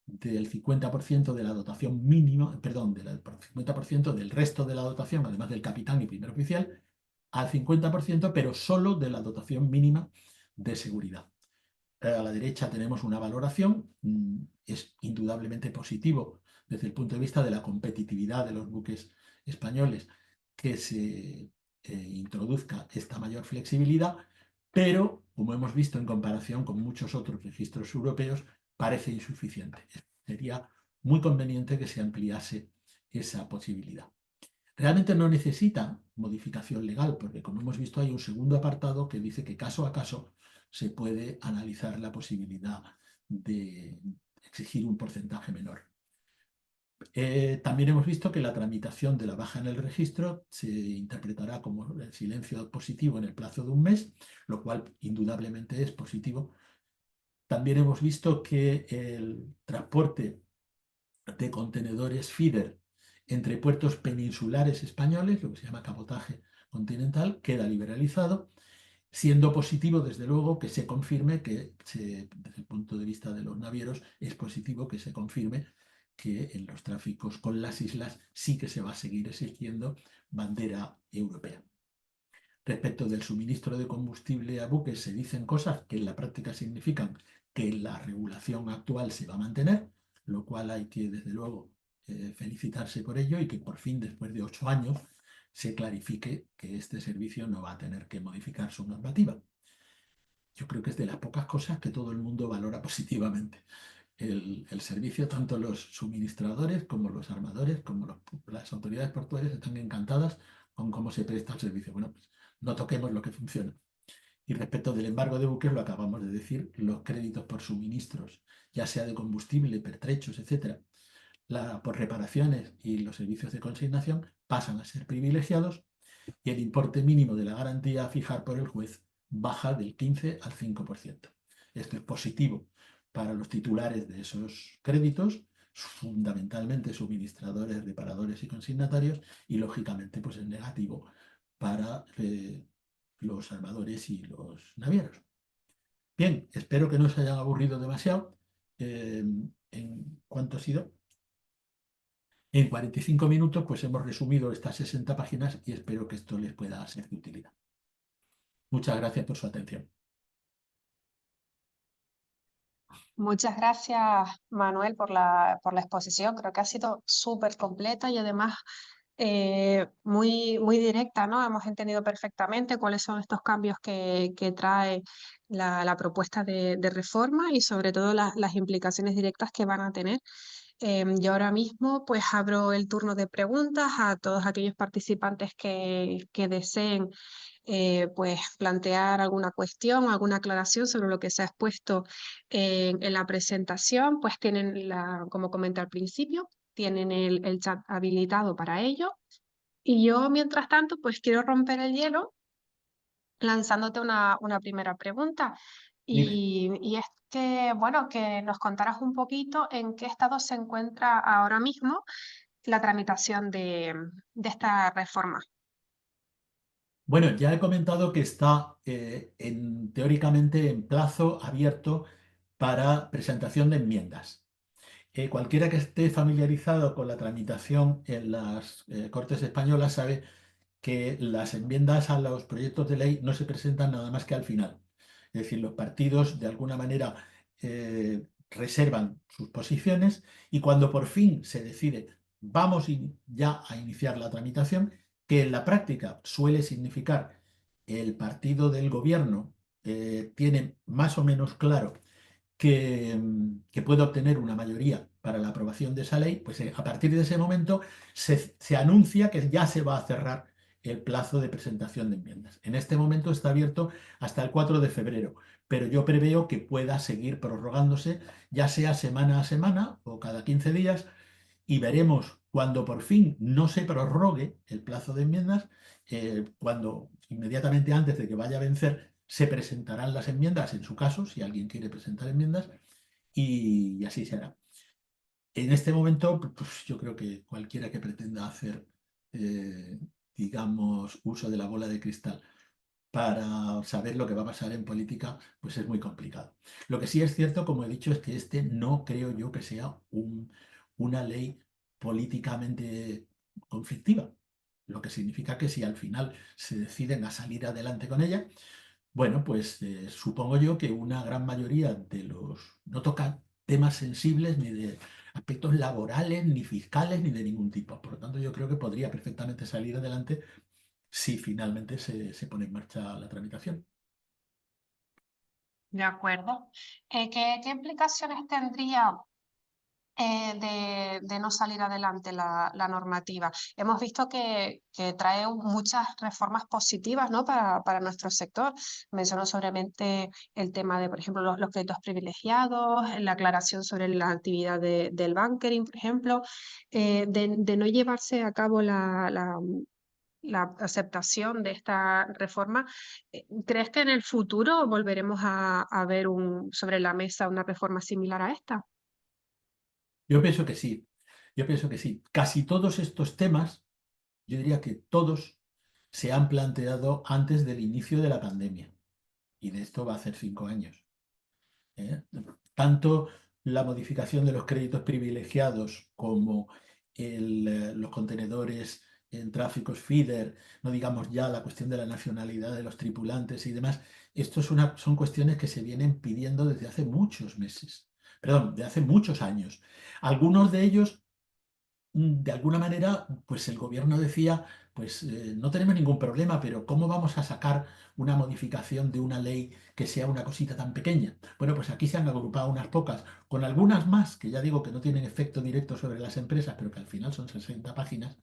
del 50% de la dotación mínima, perdón, del 50% del resto de la dotación, además del capitán y primer oficial, al 50%, pero solo de la dotación mínima de seguridad. A la derecha tenemos una valoración, es indudablemente positivo desde el punto de vista de la competitividad de los buques españoles que se introduzca esta mayor flexibilidad, pero, como hemos visto en comparación con muchos otros registros europeos, parece insuficiente. Sería muy conveniente que se ampliase esa posibilidad. Realmente no necesita modificación legal, porque como hemos visto hay un segundo apartado que dice que caso a caso se puede analizar la posibilidad de exigir un porcentaje menor. También hemos visto que la tramitación de la baja en el registro se interpretará como el silencio positivo en el plazo de un mes, lo cual indudablemente es positivo. También hemos visto que el transporte de contenedores feeder entre puertos peninsulares españoles, lo que se llama cabotaje continental, queda liberalizado, siendo positivo, desde luego, que se confirme que, desde el punto de vista de los navieros, es positivo que se confirme que en los tráficos con las islas sí que se va a seguir exigiendo bandera europea. Respecto del suministro de combustible a buques, se dicen cosas que en la práctica significan que la regulación actual se va a mantener, lo cual hay que, desde luego, felicitarse por ello y que por fin, después de 8 años, se clarifique que este servicio no va a tener que modificar su normativa. Yo creo que es de las pocas cosas que todo el mundo valora positivamente. El servicio, tanto los suministradores como los armadores, como las autoridades portuarias están encantadas con cómo se presta el servicio. Bueno, pues no toquemos lo que funciona. Y respecto del embargo de buques, lo acabamos de decir, los créditos por suministros, ya sea de combustible, pertrechos, etcétera, por reparaciones y los servicios de consignación pasan a ser privilegiados y el importe mínimo de la garantía a fijar por el juez baja del 15 al 5%. Esto es positivo para los titulares de esos créditos, fundamentalmente suministradores, reparadores y consignatarios, y lógicamente pues es negativo para los armadores y los navieros. Bien, espero que no os hayan aburrido demasiado. ¿En cuánto ha sido? En 45 minutos pues hemos resumido estas 60 páginas y espero que esto les pueda ser de utilidad. Muchas gracias por su atención. Muchas gracias, Manuel, por la exposición. Creo que ha sido súper completa y además muy directa, ¿no? Hemos entendido perfectamente cuáles son estos cambios que trae la propuesta de reforma y sobre todo las implicaciones directas que van a tener. Yo ahora mismo pues abro el turno de preguntas a todos aquellos participantes que deseen pues plantear alguna cuestión, alguna aclaración sobre lo que se ha expuesto en la presentación, pues tienen, como comenté al principio, tienen el chat habilitado para ello. Y yo, mientras tanto, pues quiero romper el hielo lanzándote una primera pregunta. Dime. Y es que, bueno, que nos contaras un poquito en qué estado se encuentra ahora mismo la tramitación de esta reforma. Bueno, ya he comentado que está teóricamente en plazo abierto para presentación de enmiendas. Cualquiera que esté familiarizado con la tramitación en las Cortes Españolas sabe que las enmiendas a los proyectos de ley no se presentan nada más que al final. Es decir, los partidos de alguna manera reservan sus posiciones y cuando por fin se decide ya a iniciar la tramitación, que en la práctica suele significar el partido del gobierno tiene más o menos claro que puede obtener una mayoría para la aprobación de esa ley, pues a partir de ese momento se anuncia que ya se va a cerrar el plazo de presentación de enmiendas. En este momento está abierto hasta el 4 de febrero, pero yo preveo que pueda seguir prorrogándose, ya sea semana a semana o cada 15 días, y veremos cuando por fin no se prorrogue el plazo de enmiendas, cuando inmediatamente antes de que vaya a vencer se presentarán las enmiendas, en su caso, si alguien quiere presentar enmiendas, y así será. En este momento, pues, yo creo que cualquiera que pretenda hacer, eh, digamos, uso de la bola de cristal para saber lo que va a pasar en política, pues es muy complicado. Lo que sí es cierto, como he dicho, es que este no creo yo que sea una ley políticamente conflictiva, lo que significa que si al final se deciden a salir adelante con ella, bueno, pues supongo yo que una gran mayoría de los... no tocan temas sensibles ni de aspectos laborales, ni fiscales, ni de ningún tipo. Por lo tanto, yo creo que podría perfectamente salir adelante si finalmente se pone en marcha la tramitación. De acuerdo. ¿Qué implicaciones tendría de no salir adelante la normativa? Hemos visto que trae muchas reformas positivas, ¿no? Para nuestro sector. Menciono sobremente el tema de, por ejemplo, los créditos privilegiados, la aclaración sobre la actividad del bunkering, por ejemplo, de no llevarse a cabo la aceptación de esta reforma. ¿Crees que en el futuro volveremos a ver sobre la mesa una reforma similar a esta? Yo pienso que sí, yo pienso que sí. Casi todos estos temas, yo diría que todos se han planteado antes del inicio de la pandemia, y de esto va a hacer 5 años. ¿Eh? Tanto la modificación de los créditos privilegiados como los contenedores en tráficos feeder, no digamos ya la cuestión de la nacionalidad de los tripulantes y demás, esto son cuestiones que se vienen pidiendo desde hace muchos meses, perdón, de hace muchos años. Algunos de ellos de alguna manera, pues el gobierno decía, pues no tenemos ningún problema, pero ¿cómo vamos a sacar una modificación de una ley que sea una cosita tan pequeña? Bueno, pues aquí se han agrupado unas pocas, con algunas más, que ya digo que no tienen efecto directo sobre las empresas, pero que al final son 60 páginas,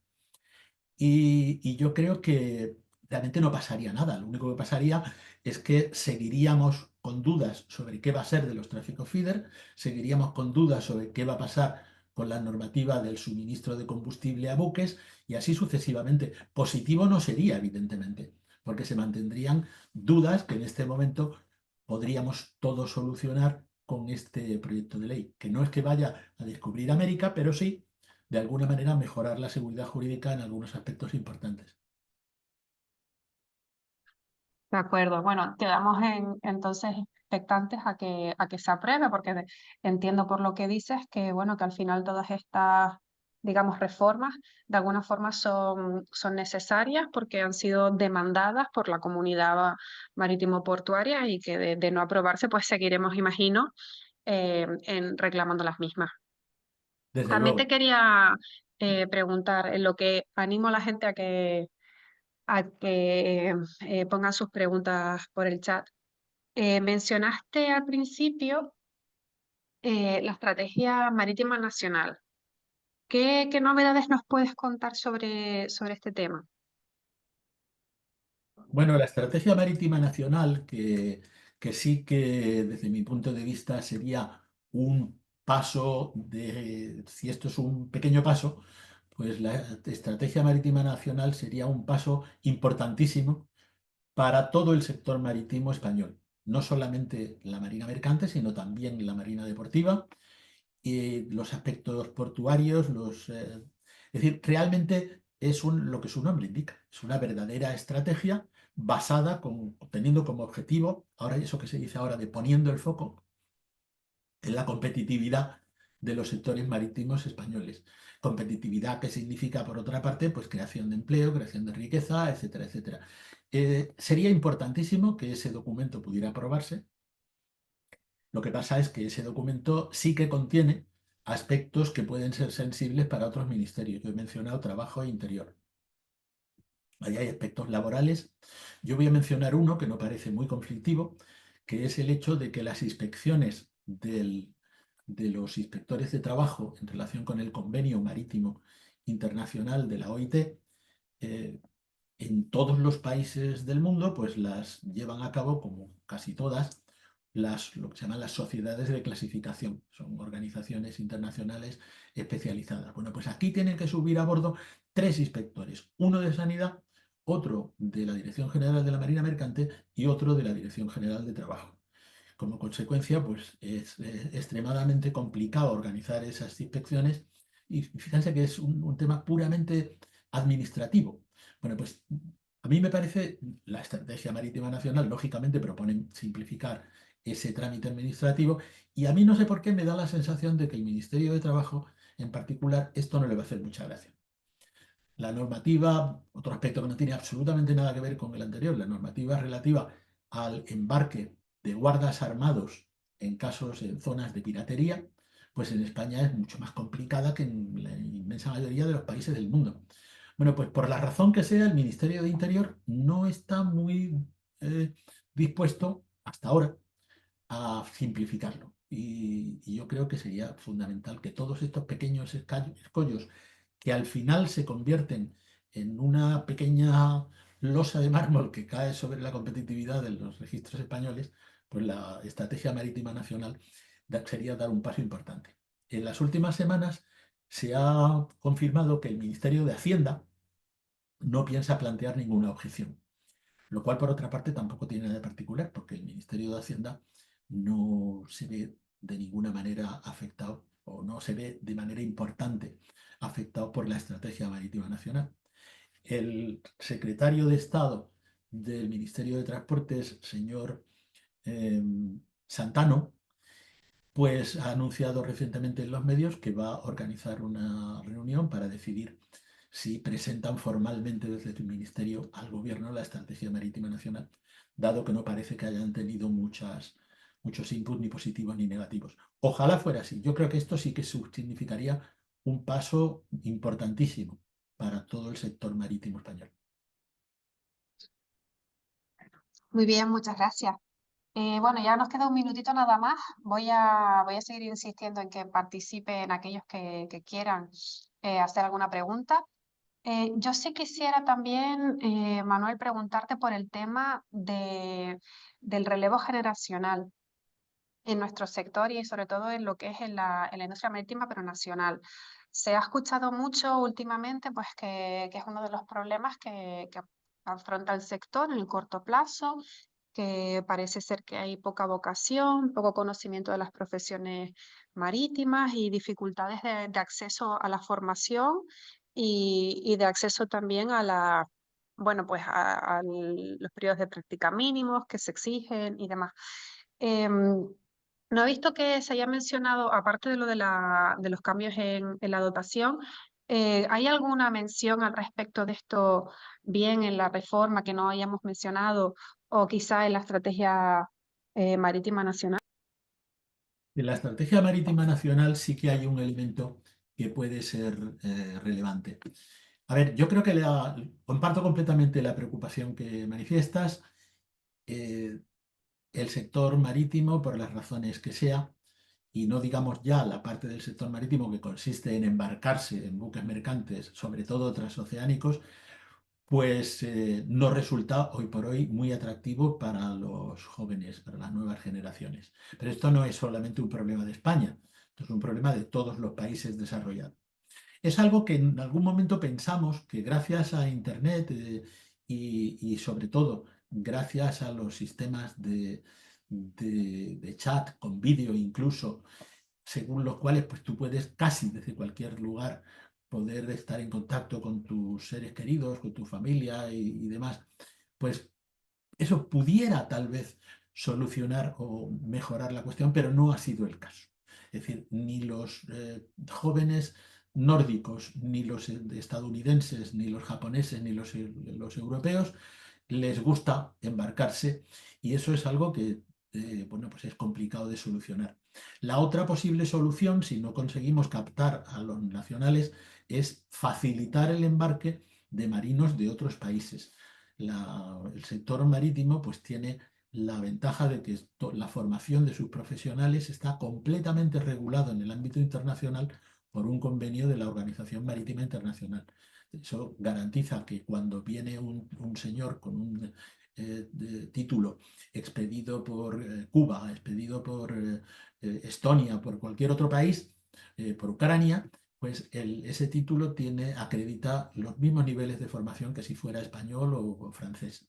y yo creo que realmente no pasaría nada. Lo único que pasaría es que seguiríamos con dudas sobre qué va a ser de los tráficos feeder, seguiríamos con dudas sobre qué va a pasar con la normativa del suministro de combustible a buques y así sucesivamente. Positivo no sería, evidentemente, porque se mantendrían dudas que en este momento podríamos todos solucionar con este proyecto de ley, que no es que vaya a descubrir América, pero sí de alguna manera mejorar la seguridad jurídica en algunos aspectos importantes. De acuerdo. Bueno, quedamos entonces expectantes a que se apruebe, porque entiendo por lo que dices que, bueno, que al final todas estas, digamos, reformas de alguna forma son necesarias porque han sido demandadas por la comunidad marítimo-portuaria y que de no aprobarse, pues seguiremos, imagino, en reclamando las mismas. Desde También luego. te quería preguntar, en lo que animo a la gente a que pongan sus preguntas por el chat. Mencionaste al principio la estrategia marítima nacional. ¿Qué novedades nos puedes contar sobre este tema? Bueno, la estrategia marítima nacional, que sí que desde mi punto de vista sería un paso de, si esto es un pequeño paso, pues la estrategia marítima nacional sería un paso importantísimo para todo el sector marítimo español. No solamente la marina mercante, sino también la marina deportiva y los aspectos portuarios, es decir, realmente es lo que su nombre indica, es una verdadera estrategia basada teniendo como objetivo, ahora eso que se dice ahora de poniendo el foco en la competitividad de los sectores marítimos españoles. Competitividad que significa, por otra parte, pues creación de empleo, creación de riqueza, etcétera, etcétera. Sería importantísimo que ese documento pudiera aprobarse. Lo que pasa es que ese documento sí que contiene aspectos que pueden ser sensibles para otros ministerios. Yo he mencionado trabajo e interior. Ahí hay aspectos laborales. Yo voy a mencionar uno que no parece muy conflictivo, que es el hecho de que las inspecciones de los inspectores de trabajo en relación con el convenio marítimo internacional de la OIT, eh, en todos los países del mundo, pues las llevan a cabo, como casi todas, lo que se llaman las sociedades de clasificación. Son organizaciones internacionales especializadas. Bueno, pues aquí tienen que subir a bordo tres inspectores, uno de sanidad, otro de la Dirección General de la Marina Mercante y otro de la Dirección General de Trabajo. Como consecuencia, pues es extremadamente complicado organizar esas inspecciones y fíjense que es un tema puramente administrativo. Bueno, pues a mí me parece la estrategia marítima nacional, lógicamente proponen simplificar ese trámite administrativo y a mí no sé por qué me da la sensación de que el Ministerio de Trabajo en particular esto no le va a hacer mucha gracia. La normativa, otro aspecto que no tiene absolutamente nada que ver con el anterior, la normativa relativa al embarque de guardas armados en casos, en zonas de piratería, pues en España es mucho más complicada que en la inmensa mayoría de los países del mundo. Bueno, pues por la razón que sea, el Ministerio de Interior no está muy dispuesto hasta ahora a simplificarlo. Y yo creo que sería fundamental que todos estos pequeños escollos que al final se convierten en una pequeña losa de mármol que cae sobre la competitividad de los registros españoles, pues la estrategia marítima nacional sería dar un paso importante. En las últimas semanas se ha confirmado que el Ministerio de Hacienda no piensa plantear ninguna objeción, lo cual por otra parte tampoco tiene nada de particular, porque el Ministerio de Hacienda no se ve de ninguna manera afectado o no se ve de manera importante afectado por la estrategia marítima nacional. El secretario de Estado del Ministerio de Transportes, señor eh, Santano, pues ha anunciado recientemente en los medios que va a organizar una reunión para decidir si presentan formalmente desde el Ministerio al Gobierno la Estrategia Marítima Nacional, dado que no parece que hayan tenido muchos inputs ni positivos ni negativos. Ojalá fuera así. Yo creo que esto sí que significaría un paso importantísimo para todo el sector marítimo español. Muy bien, muchas gracias. Bueno, ya nos queda un minutito nada más. Voy a seguir insistiendo en que participen aquellos que quieran hacer alguna pregunta. Yo sí quisiera también, Manuel, preguntarte por el tema del relevo generacional en nuestro sector y sobre todo en lo que es en la industria marítima, pero nacional. Se ha escuchado mucho últimamente pues, que es uno de los problemas que afronta el sector en el corto plazo, que parece ser que hay poca vocación, poco conocimiento de las profesiones marítimas y dificultades de acceso a la formación y de acceso también a bueno, pues a los periodos de práctica mínimos que se exigen y demás. Em, no he visto que se haya mencionado, aparte de lo de los cambios en la dotación, ¿hay alguna mención al respecto de esto, bien en la reforma que no hayamos mencionado, o quizá en la estrategia marítima nacional? En la estrategia marítima nacional sí que hay un elemento que puede ser relevante. A ver, yo creo que comparto completamente la preocupación que manifiestas. Eh, el sector marítimo, por las razones que sea, y no digamos ya la parte del sector marítimo que consiste en embarcarse en buques mercantes, sobre todo transoceánicos, pues no resulta hoy por hoy muy atractivo para los jóvenes, para las nuevas generaciones. Pero esto no es solamente un problema de España, esto es un problema de todos los países desarrollados. Es algo que en algún momento pensamos que gracias a Internet y sobre todo gracias a los sistemas de chat con vídeo incluso, según los cuales pues, tú puedes casi desde cualquier lugar poder estar en contacto con tus seres queridos, con tu familia y demás, pues eso pudiera tal vez solucionar o mejorar la cuestión, pero no ha sido el caso. Es decir, ni los jóvenes nórdicos, ni los estadounidenses, ni los japoneses, ni los europeos les gusta embarcarse y eso es algo que bueno, pues es complicado de solucionar. La otra posible solución, si no conseguimos captar a los nacionales, es facilitar el embarque de marinos de otros países. El sector marítimo pues tiene la ventaja de que la formación de sus profesionales está completamente regulado en el ámbito internacional por un convenio de la Organización Marítima Internacional. Eso garantiza que cuando viene un señor con un título expedido por Cuba, expedido por Estonia, por cualquier otro país, por Ucrania, pues ese título acredita los mismos niveles de formación que si fuera español o francés.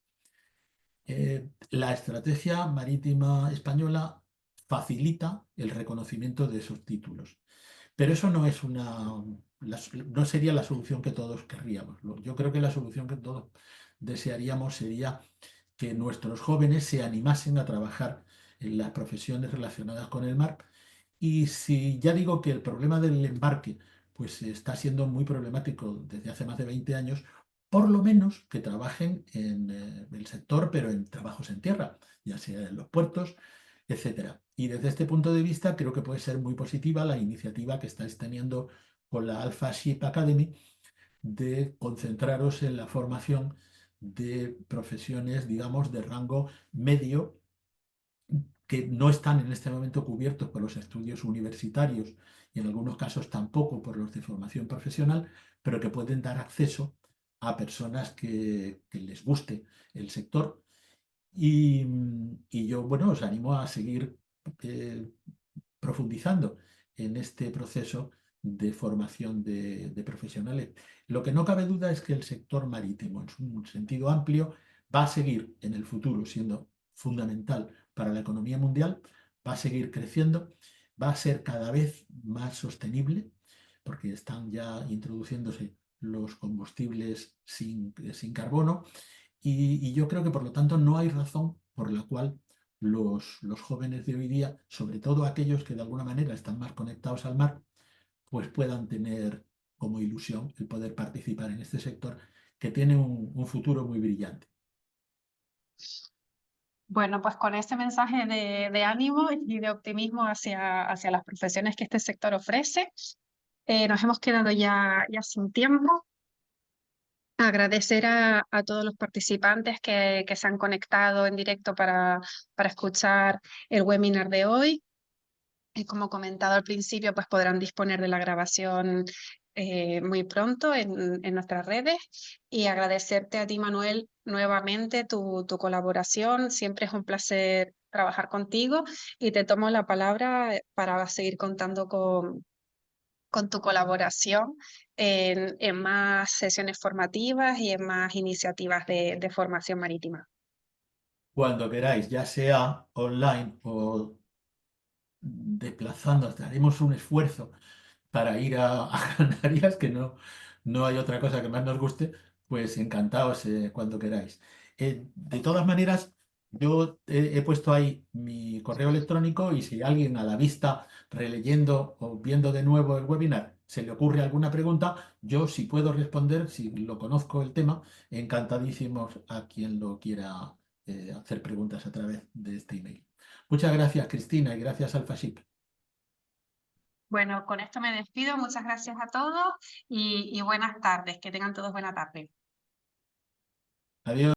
La estrategia marítima española facilita el reconocimiento de esos títulos, pero eso no sería la solución que todos querríamos. Yo creo que la solución que todos desearíamos sería que nuestros jóvenes se animasen a trabajar en las profesiones relacionadas con el mar. Y si ya digo que el problema del embarque pues está siendo muy problemático desde hace más de 20 años, por lo menos que trabajen en el sector, pero en trabajos en tierra, ya sea en los puertos, etcétera. Y desde este punto de vista creo que puede ser muy positiva la iniciativa que estáis teniendo con la Alpha Ship Academy de concentraros en la formación de profesiones, digamos, de rango medio que no están en este momento cubiertos por los estudios universitarios y en algunos casos tampoco por los de formación profesional, pero que pueden dar acceso a personas que les guste el sector. Y yo, bueno, os animo a seguir eh, profundizando en este proceso de formación de profesionales. Lo que no cabe duda es que el sector marítimo, en su sentido amplio, va a seguir en el futuro siendo fundamental para la economía mundial, va a seguir creciendo, va a ser cada vez más sostenible, porque están ya introduciéndose los combustibles sin carbono, y yo creo que por lo tanto no hay razón por la cual los jóvenes de hoy día, sobre todo aquellos que de alguna manera están más conectados al mar, pues puedan tener como ilusión el poder participar en este sector que tiene un futuro muy brillante. Bueno, pues con ese mensaje de ánimo y de optimismo hacia las profesiones que este sector ofrece, nos hemos quedado ya sin tiempo. Agradecer a todos los participantes que se han conectado en directo para escuchar el webinar de hoy. Como comentado al principio, pues podrán disponer de la grabación muy pronto en nuestras redes. Y agradecerte a ti, Manuel, nuevamente tu colaboración. Siempre es un placer trabajar contigo y te tomo la palabra para seguir contando con tu colaboración en más sesiones formativas y en más iniciativas de formación marítima. Cuando queráis, ya sea online o desplazándonos, haremos un esfuerzo para ir a Canarias, que no hay otra cosa que más nos guste, pues encantados cuando queráis. De todas maneras, yo he puesto ahí mi correo electrónico y si alguien a la vista, releyendo o viendo de nuevo el webinar, se le ocurre alguna pregunta, yo si puedo responder, si lo conozco el tema, encantadísimos a quien lo quiera hacer preguntas a través de este email. Muchas gracias, Cristina, y gracias, Alfaship. Bueno, con esto me despido. Muchas gracias a todos y buenas tardes. Que tengan todos buena tarde. Adiós.